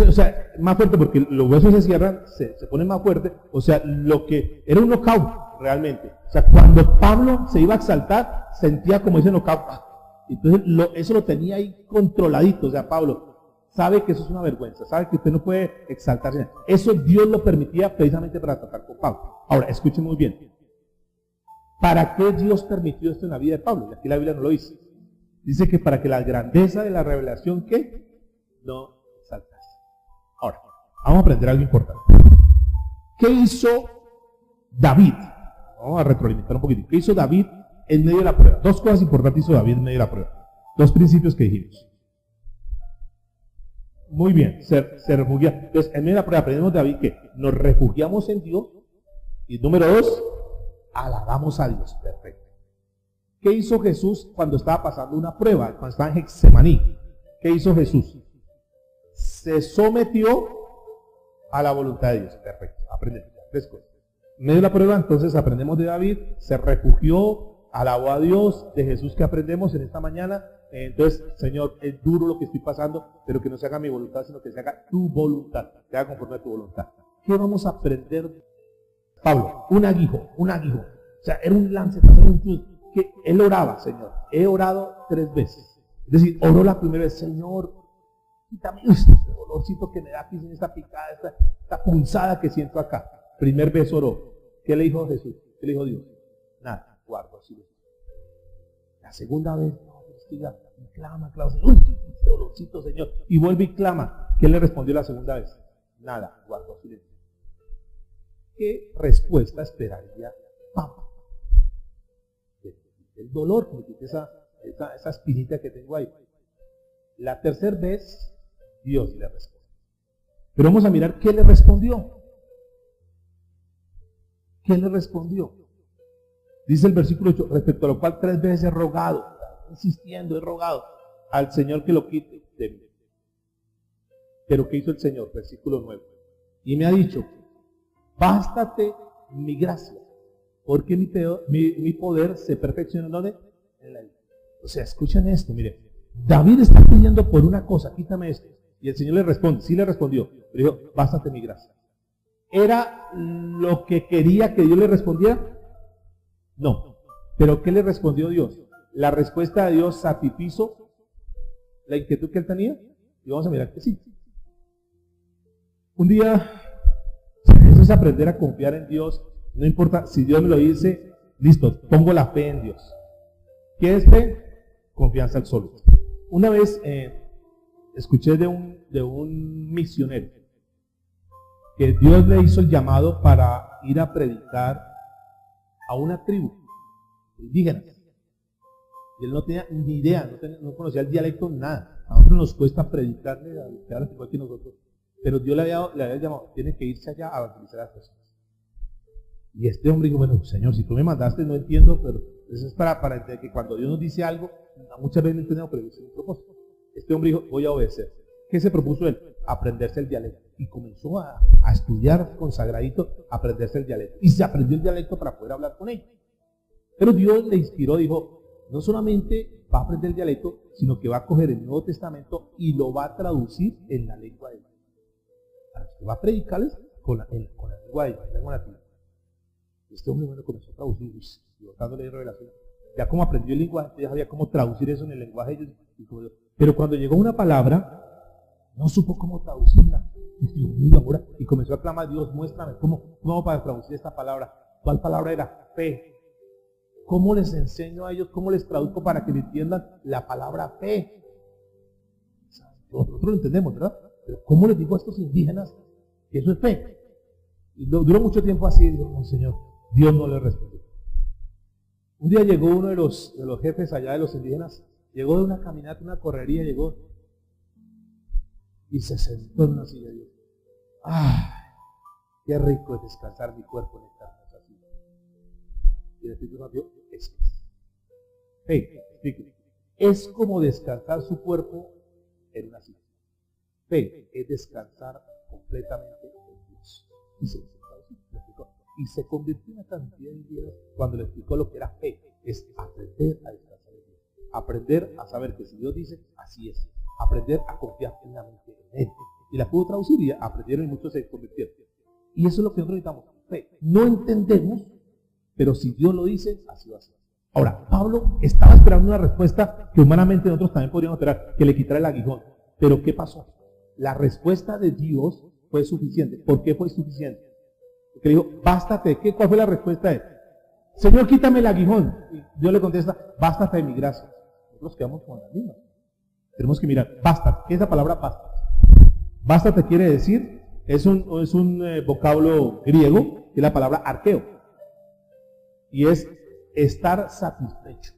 [SPEAKER 1] O sea, más fuerte porque los huesos se cierran, se ponen más fuerte. O sea, lo que era un knockout realmente. O sea, cuando Pablo se iba a exaltar, sentía como ese knockout. Entonces, eso lo tenía ahí controladito. O sea, Pablo sabe que eso es una vergüenza, sabe que usted no puede exaltarse. Eso Dios lo permitía precisamente para tratar con Pablo. Ahora, escuchen muy bien. ¿Para qué Dios permitió esto en la vida de Pablo? Y aquí la Biblia no lo dice. Dice que para que la grandeza de la revelación, ¿qué? No exaltase. Ahora, vamos a aprender algo importante. ¿Qué hizo David? Vamos a retroalimentar un poquito. ¿Qué hizo David en medio de la prueba? 2 cosas importantes hizo David en medio de la prueba. 2 principios que dijimos. Muy bien, se refugia. Entonces, en medio de la prueba aprendemos de David que nos refugiamos en Dios. Y número 2, alabamos a Dios. Perfecto. ¿Qué hizo Jesús cuando estaba pasando una prueba? Cuando estaba en Getsemaní. ¿Qué hizo Jesús? Se sometió a la voluntad de Dios. Perfecto. Aprendemos 3 cosas. En medio de la prueba, entonces, aprendemos de David. Se refugió, alabó a Dios. De Jesús, que aprendemos en esta mañana, Entonces, Señor, es duro lo que estoy pasando, pero que no se haga mi voluntad, sino que se haga tu voluntad, que haga conforme a tu voluntad. ¿Qué vamos a aprender? Pablo, un aguijón. O sea, era un lance, que él oraba, Señor. He orado 3 veces. Es decir, oró la primera vez, Señor, quítame este dolorcito que me da aquí en esta picada, esta punzada que siento acá. Primer vez oró. ¿Qué le dijo Jesús? ¿Qué le dijo Dios? Nada, guardo así. La segunda vez, no, es que ya clama, Señor, este dolorcito, Señor. Y vuelve y clama. ¿Qué le respondió la segunda vez? Nada, guardo silencio. ¿Qué respuesta esperaría Pablo? El dolor, que me quite esa espinita que tengo ahí. La tercera vez, Dios le responde. Pero vamos a mirar qué le respondió. ¿Qué le respondió? Dice el versículo 8, respecto a lo cual 3 veces he rogado, insistiendo, he rogado al Señor que lo quite de mí. Pero ¿qué hizo el Señor? Versículo 9. Y me ha dicho, bástate mi gracia, porque mi poder se perfecciona ¿en dónde? En la vida. O sea, escuchen esto, miren. David está pidiendo por una cosa, quítame esto. Y el Señor le responde, sí le respondió, pero dijo, bástate mi gracia. ¿Era lo que quería que Dios le respondiera? No. ¿Pero qué le respondió Dios? ¿La respuesta de Dios satisfizo la inquietud que él tenía? Y vamos a mirar que sí. Un día, eso es aprender a confiar en Dios. No importa si Dios me lo dice, listo, pongo la fe en Dios. ¿Qué es fe? Confianza absoluta. Una vez escuché de un misionero que Dios le hizo el llamado para ir a predicar a una tribu indígena. Y él no tenía ni idea, no conocía el dialecto, nada. A nosotros nos cuesta predicarle a los que hablan igual que nosotros. Pero Dios le había llamado, tiene que irse allá a evangelizar a las personas. Y este hombre dijo, bueno, Señor, si tú me mandaste, no entiendo, pero eso es para entender que cuando Dios nos dice algo, muchas veces no entendemos, pero es un propósito. Este hombre dijo, voy a obedecer. ¿Qué se propuso él? Aprenderse el dialecto. Y comenzó a estudiar consagradito, a aprenderse el dialecto. Y se aprendió el dialecto para poder hablar con ellos. Pero Dios le inspiró, dijo, no solamente va a aprender el dialecto, sino que va a coger el Nuevo Testamento y lo va a traducir en la lengua de ellos. Va a predicarles con la lengua de ellos, la lengua nativa. Este hombre bueno comenzó a traducir, y botándole revelación. Ya como aprendió el lenguaje, ya sabía cómo traducir eso en el lenguaje de ellos. Pero cuando llegó una palabra, no supo cómo traducirla. Y comenzó a clamar, Dios, muéstrame cómo para traducir esta palabra. ¿Cuál palabra era? Fe. ¿Cómo les enseño a ellos? ¿Cómo les traduzco para que entiendan la palabra fe? Nosotros lo entendemos, ¿verdad? Pero ¿cómo les digo a estos indígenas que eso es fe? Y duró mucho tiempo así, y dijo, no, Señor, Dios no le respondió. Un día llegó uno de los jefes allá de los indígenas, llegó de una caminata, una correría, llegó y se sentó en una silla de Dios. ¡Ay! Qué rico es descansar mi cuerpo en esta hermosa silla. Y el Espíritu Santo dijo, es fe. Es como descansar su cuerpo en una silla. Fe es descansar completamente en Dios. Y se convirtió en una cantidad de días cuando le explicó lo que era fe. Es aprender a descansar en Dios. Aprender a saber que si Dios dice, así es. Aprender a confiar plenamente en Él. Y la pudo traducir y aprendieron y muchos se convirtieron. Y eso es lo que nosotros necesitamos. Fe. No entendemos, pero si Dios lo dice, así va a ser. Ahora, Pablo estaba esperando una respuesta que humanamente nosotros también podríamos esperar, que le quitara el aguijón. Pero ¿qué pasó? La respuesta de Dios fue suficiente. ¿Por qué fue suficiente? Porque le dijo, bástate. ¿Cuál fue la respuesta de él? Señor, quítame el aguijón. Y Dios le contesta, bástate de mi gracia. Nosotros quedamos con la misma. Tenemos que mirar, bástate. ¿Qué es la palabra bástate? Bástate quiere decir, es un vocablo griego, que es la palabra arqueo. Y es estar satisfecho.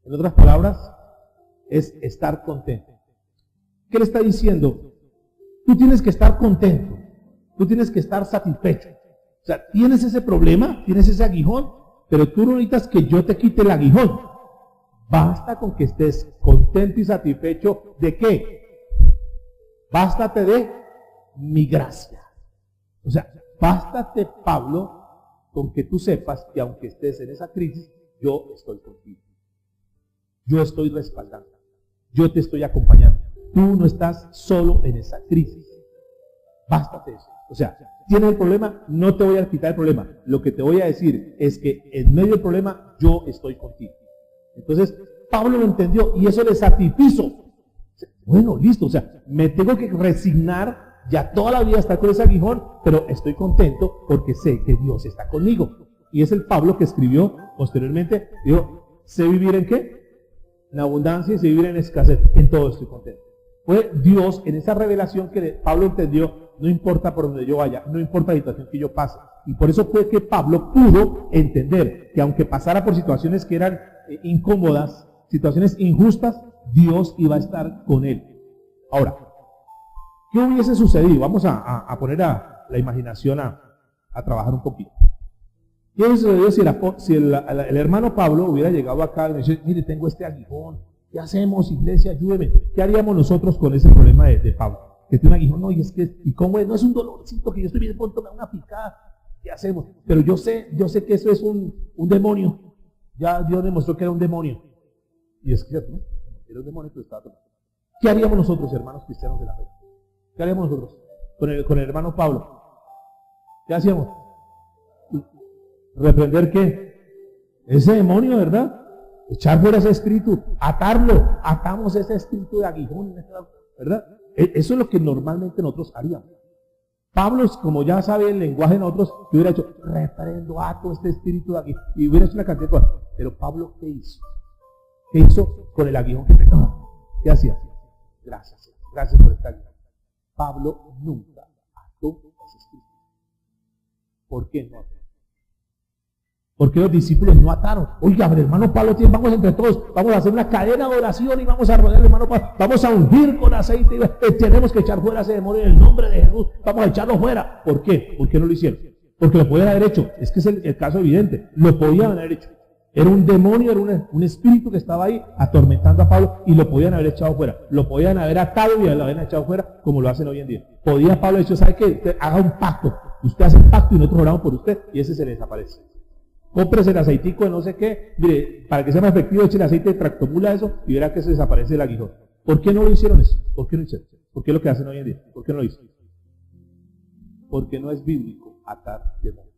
[SPEAKER 1] En otras palabras, es estar contento. ¿Qué le está diciendo? Tú tienes que estar contento. Tú tienes que estar satisfecho. O sea, tienes ese problema, tienes ese aguijón, pero tú no necesitas que yo te quite el aguijón. Basta con que estés contento y satisfecho. ¿De qué? Bástate de mi gracia. O sea, bástate, Pablo, con que tú sepas que aunque estés en esa crisis, yo estoy contigo. Yo estoy respaldando. Yo te estoy acompañando. Tú no estás solo en esa crisis. Bástate eso. O sea, tienes el problema, no te voy a quitar el problema. Lo que te voy a decir es que en medio del problema yo estoy contigo. Entonces, Pablo lo entendió y eso le satisfizo. Bueno, listo, o sea, me tengo que resignar ya toda la vida estar con ese aguijón, pero estoy contento porque sé que Dios está conmigo. Y es el Pablo que escribió posteriormente, dijo, sé vivir en qué? En abundancia y sé vivir en escasez. En todo estoy contento. Fue Dios en esa revelación que Pablo entendió, no importa por donde yo vaya, no importa la situación que yo pase. Y por eso fue que Pablo pudo entender que aunque pasara por situaciones que eran incómodas, situaciones injustas, Dios iba a estar con él. Ahora, ¿qué hubiese sucedido? Vamos a poner a la imaginación a trabajar un poquito. ¿Qué hubiese sucedido si el hermano Pablo hubiera llegado acá y me dice, mire, tengo este aguijón, ¿qué hacemos, iglesia? Ayúdeme. ¿Qué haríamos nosotros con ese problema de Pablo? Que tiene un aguijón, no, y es que, ¿y cómo es? No es un dolorcito que yo estoy bien, ponme una picada. ¿Qué hacemos? Pero yo sé que eso es un demonio. Ya Dios demostró que era un demonio. Y es cierto, ¿no? Era un demonio que estaba tomando. ¿Qué haríamos nosotros, hermanos cristianos de la fe? ¿Qué haríamos nosotros con el hermano Pablo? ¿Qué hacíamos? ¿Reprender qué? Ese demonio, ¿verdad? Echar fuera ese espíritu, atarlo, atamos ese espíritu de aguijón, ¿verdad? Eso es lo que normalmente nosotros haríamos. Pablo, como ya sabe el lenguaje de nosotros, hubiera hecho, reprendo, ato este espíritu de aguijón, y hubiera hecho una cantidad de cosas. Pero Pablo, ¿qué hizo? ¿Qué hizo con el aguijón que tenía? ¿Qué hacía? Gracias por esta aguijón. Pablo nunca ató ese espíritu. ¿Por qué no ató? ¿Por qué los discípulos no ataron? Oiga, hermano Pablo, vamos entre todos, vamos a hacer una cadena de oración y vamos a rodear al hermano Pablo, vamos a ungir con aceite y tenemos que echar fuera ese demonio en el nombre de Jesús, vamos a echarlo fuera. ¿Por qué? ¿Por qué no lo hicieron? Porque lo podían haber hecho, es que es el caso evidente, lo podían haber hecho. Era un demonio, era un espíritu que estaba ahí atormentando a Pablo y lo podían haber echado fuera. Lo podían haber atado y lo habían echado fuera como lo hacen hoy en día. Podía Pablo decir, ¿sabe qué? Usted haga un pacto. Usted hace un pacto y nosotros oramos por usted y ese se le desaparece. Cómprese el aceitico de no sé qué. Mire, para que sea más efectivo, eche el aceite de tractomula eso y verá que se desaparece el aguijón. ¿Por qué no lo hicieron eso? ¿Por qué no hicieron? ¿Por qué es lo que hacen hoy en día? ¿Por qué no lo hicieron? Porque no es bíblico atar demonios.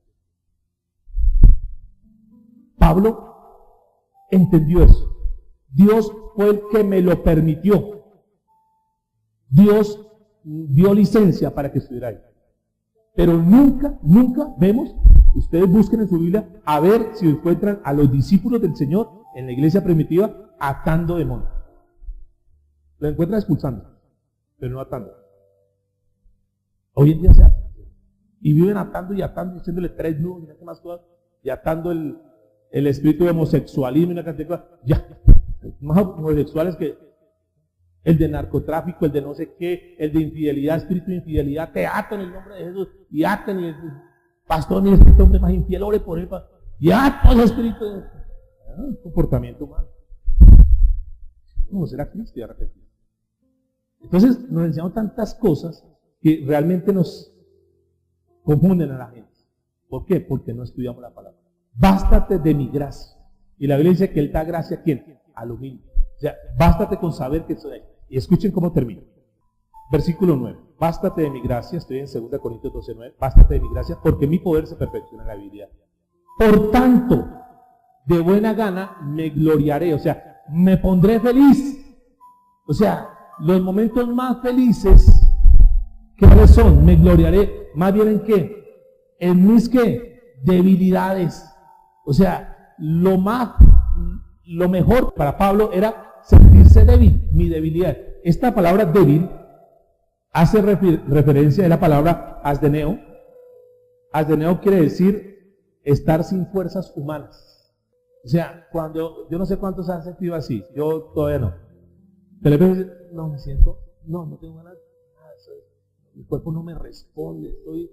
[SPEAKER 1] Pablo entendió eso. Dios fue el que me lo permitió. Dios dio licencia para que estuviera ahí. Pero nunca vemos, ustedes busquen en su Biblia, a ver si encuentran a los discípulos del Señor en la iglesia primitiva atando demonios. Lo encuentran expulsando, pero no atando. Hoy en día se hace. Y viven atando y atando, haciéndole 3 nudos y más cosas, y atando el espíritu de homosexualismo y una cantidad de cosas. Ya, más homosexuales que el de narcotráfico, el de no sé qué, el de infidelidad, espíritu de infidelidad, te atan en el nombre de Jesús, y aten, y el pastor ni este hombre más infiel, ore por él, y ato ese espíritu de comportamiento humano. ¿Cómo será Cristo? Ya repetido. Entonces nos enseñan tantas cosas que realmente nos confunden a la gente. ¿Por qué? Porque no estudiamos la palabra. Bástate de mi gracia. Y la Biblia dice que Él da gracia a ¿quién? Al humilde. O sea, bástate con saber que soy. Y escuchen cómo termina. Versículo 9. Bástate de mi gracia, estoy en 2 Corintios 12:9. Bástate de mi gracia, porque mi poder se perfecciona en la debilidad. Por tanto, de buena gana me gloriaré, o sea, me pondré feliz. O sea, los momentos más felices, ¿cuáles son? Me gloriaré, más bien ¿en qué? En mis ¿qué? Debilidades. O sea, lo mejor para Pablo era sentirse débil, mi debilidad. Esta palabra débil hace referencia a la palabra asdeneo. Asdeneo quiere decir estar sin fuerzas humanas. O sea, cuando, yo no sé cuántos han sentido así, yo todavía no. Pero a veces, no me siento, no tengo ganas, el cuerpo no me responde, me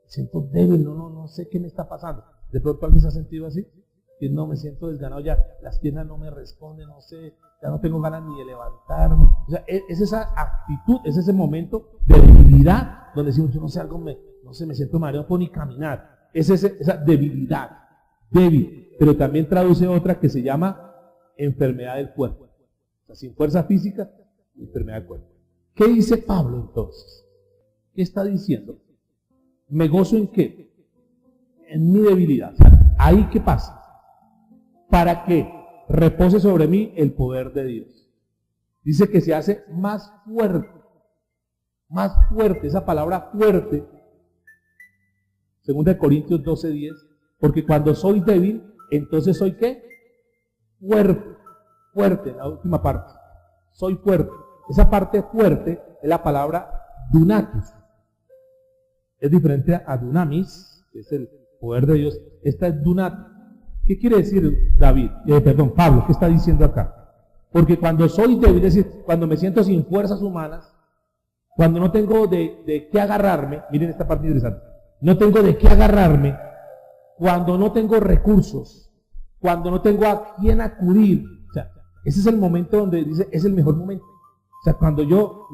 [SPEAKER 1] siento débil, no sé qué me está pasando. De pronto alguien se ha sentido así, y no, me siento desganado ya, las piernas no me responden, no sé, ya no tengo ganas ni de levantarme. O sea, es esa actitud, es ese momento de debilidad, donde decimos, yo no sé, me siento mareado, no puedo ni caminar. Es esa debilidad, débil. Pero también traduce otra que se llama enfermedad del cuerpo. O sea, sin fuerza física, enfermedad del cuerpo. ¿Qué dice Pablo entonces? ¿Qué está diciendo? ¿Me gozo en qué? En mi debilidad. O sea, ¿ahí qué pasa? Para que repose sobre mí el poder de Dios. Dice que se hace más fuerte. Más fuerte. Esa palabra fuerte. 2 Corintios 12:10. Porque cuando soy débil, entonces soy ¿qué? Fuerte. Fuerte, la última parte. Soy fuerte. Esa parte fuerte es la palabra dunamis. Es diferente a dunamis, que es el poder de Dios. Esta es dunamis. ¿Qué quiere decir Pablo? ¿Qué está diciendo acá? Porque cuando soy débil, es decir, cuando me siento sin fuerzas humanas, cuando no tengo de qué agarrarme, miren esta parte interesante, no tengo de qué agarrarme, cuando no tengo recursos, cuando no tengo a quién acudir, o sea, ese es el momento donde dice, es el mejor momento. O sea, cuando yo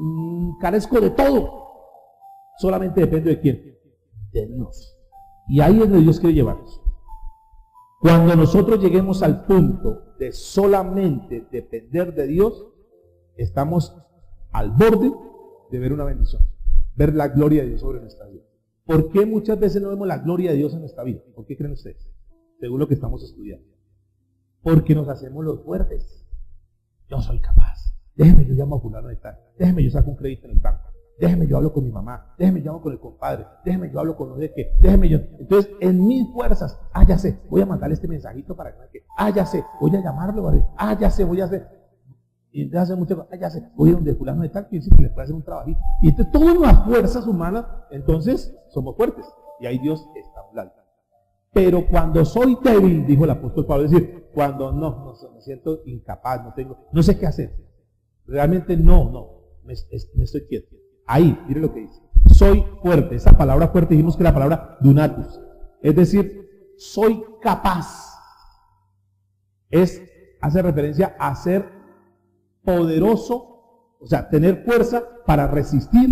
[SPEAKER 1] carezco de todo, solamente dependo de quién, de Dios. Y ahí es donde Dios quiere llevarnos. Cuando nosotros lleguemos al punto de solamente depender de Dios, estamos al borde de ver una bendición, ver la gloria de Dios sobre nuestra vida. ¿Por qué muchas veces no vemos la gloria de Dios en nuestra vida? ¿Por qué creen ustedes? Según lo que estamos estudiando. Porque nos hacemos los fuertes. Yo soy capaz. Déjeme, yo llamo a fulano de tal. Déjeme, yo saco un crédito en el banco. Déjeme, yo hablo con mi mamá. Déjeme, yo hablo con el compadre. Déjeme, yo hablo con los de que. Déjeme, yo. Entonces, en mis fuerzas, ya sé, voy a mandarle este mensajito para que. Ya sé, voy a llamarlo. Ya sé, voy a hacer. Y entonces hace mucho, ya sé, voy a donde fulano de tal, que dice que le puede hacer un trabajito. Y entonces, todas las fuerzas humanas, entonces, somos fuertes. Y ahí Dios está hablando. Pero cuando soy débil, dijo el apóstol Pablo, es decir, cuando me siento incapaz, no sé qué hacer. Realmente me estoy quieto. Ahí, mire lo que dice. Soy fuerte. Esa palabra fuerte dijimos que es la palabra dunatus. Es decir, soy capaz. Hace referencia a ser poderoso, o sea, tener fuerza para resistir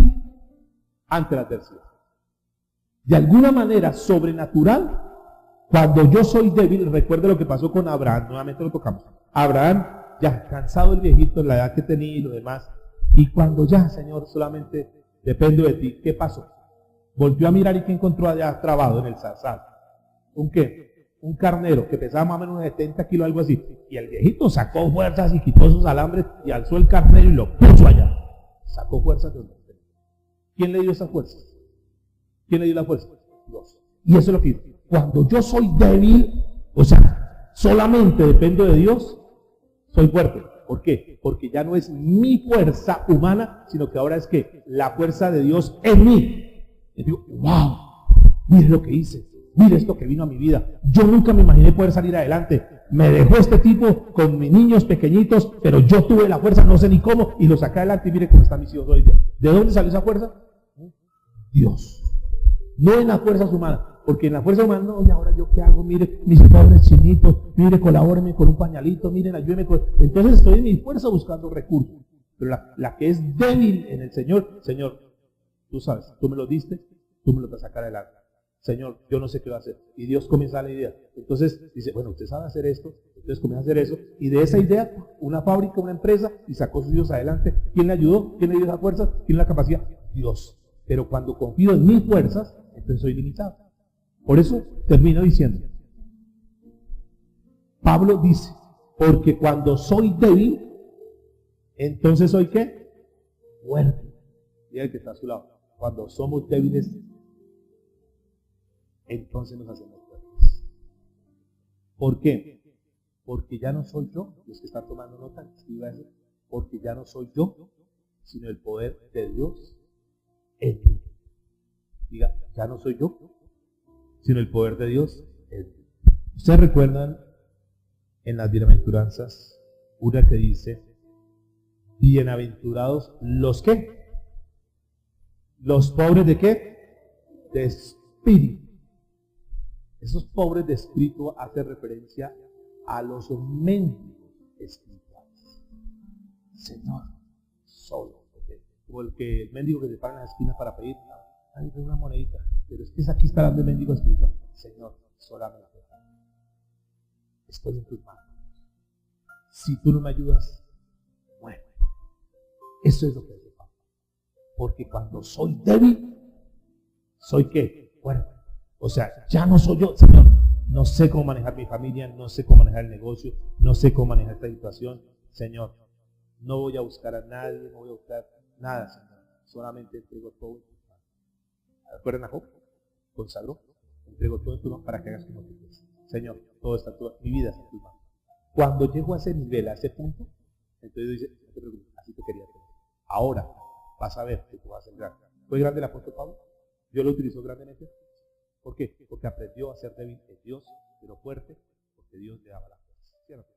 [SPEAKER 1] ante la adversidad. De alguna manera sobrenatural, cuando yo soy débil, recuerde lo que pasó con Abraham, nuevamente lo tocamos. Abraham, ya cansado el viejito, la edad que tenía y lo demás, y cuando ya, Señor, solamente dependo de ti, ¿qué pasó? Volvió a mirar y ¿qué encontró allá trabado en el zarzal? ¿Un qué? Un carnero que pesaba más o menos 70 kilos, algo así. Y el viejito sacó fuerzas y quitó sus alambres y alzó el carnero y lo puso allá. Sacó fuerzas de donde tenía. ¿Quién le dio esas fuerzas? ¿Quién le dio la fuerza? Dios. Y eso es lo que dice. Cuando yo soy débil, o sea, solamente dependo de Dios, soy fuerte. ¿Por qué? Porque ya no es mi fuerza humana, sino que ahora es que la fuerza de Dios en mí. Y digo, wow, mire lo que hice, mire esto que vino a mi vida. Yo nunca me imaginé poder salir adelante. Me dejó este tipo con mis niños pequeñitos, pero yo tuve la fuerza, no sé ni cómo, y lo saqué adelante y mire cómo están mis hijos hoy día. ¿De dónde salió esa fuerza? Dios. No en las fuerzas humanas. Porque en la fuerza humana, no, y ahora yo qué hago, mire, mis pobres chinitos, mire, colabórenme con un pañalito, miren, ayúdenme con... Entonces estoy en mi fuerza buscando recursos. Pero la que es débil en el Señor, tú sabes, tú me lo diste, tú me lo vas a sacar adelante. Señor, yo no sé qué va a hacer. Y Dios comienza la idea. Entonces dice, bueno, usted sabe hacer esto, entonces comienza a hacer eso. Y de esa idea, una fábrica, una empresa, y sacó sus hijos adelante. ¿Quién le ayudó? ¿Quién le dio esa fuerza? ¿Quién la capacidad? Dios. Pero cuando confío en mis fuerzas, entonces soy limitado. Por eso termino diciendo, Pablo dice, porque cuando soy débil, entonces soy ¿qué? Fuerte. Diga el que está a su lado. Cuando somos débiles, entonces nos hacemos fuertes. ¿Por qué? Porque ya no soy yo, los que están tomando nota, escriba eso, porque ya no soy yo, sino el poder de Dios en mí. Diga, ya no soy yo, sino el poder de Dios en mí. Ustedes recuerdan en las bienaventuranzas una que dice, bienaventurados los que, los pobres de qué, de espíritu. Esos pobres de espíritu hacen referencia a los mendigos espirituales. Señor, solo, como el mendigo que se para en las esquinas para pedir, ay, una monedita, pero es que aquí está dando el mendigo espiritual. Señor, solamente estoy en tus manos. si tú no me ayudas, bueno, eso es lo que hace Pablo. Porque cuando soy débil, ¿soy qué? Fuerte. O sea, ya no soy yo, Señor. No sé cómo manejar mi familia, no sé cómo manejar el negocio, no sé cómo manejar esta situación. Señor, no voy a buscar a nadie, no voy a buscar nada, Señor. Solamente entrego todo en tus manos. ¿Recuerdan a Job? Consagró. Entrego todo en tus manos para que hagas como tú quieras. Señor, todo está en tu, mi vida está en tus manos. Cuando llego a ese nivel, a ese punto, entonces dice, no te preocupes, así te quería tener. Ahora vas a ver que tú vas a ser grande. ¿Fue grande el apóstol Pablo? Dios lo utilizó grandemente. ¿Por qué? Porque aprendió a ser débil en Dios, pero fuerte, porque Dios le daba la fuerza. ¿Cierto?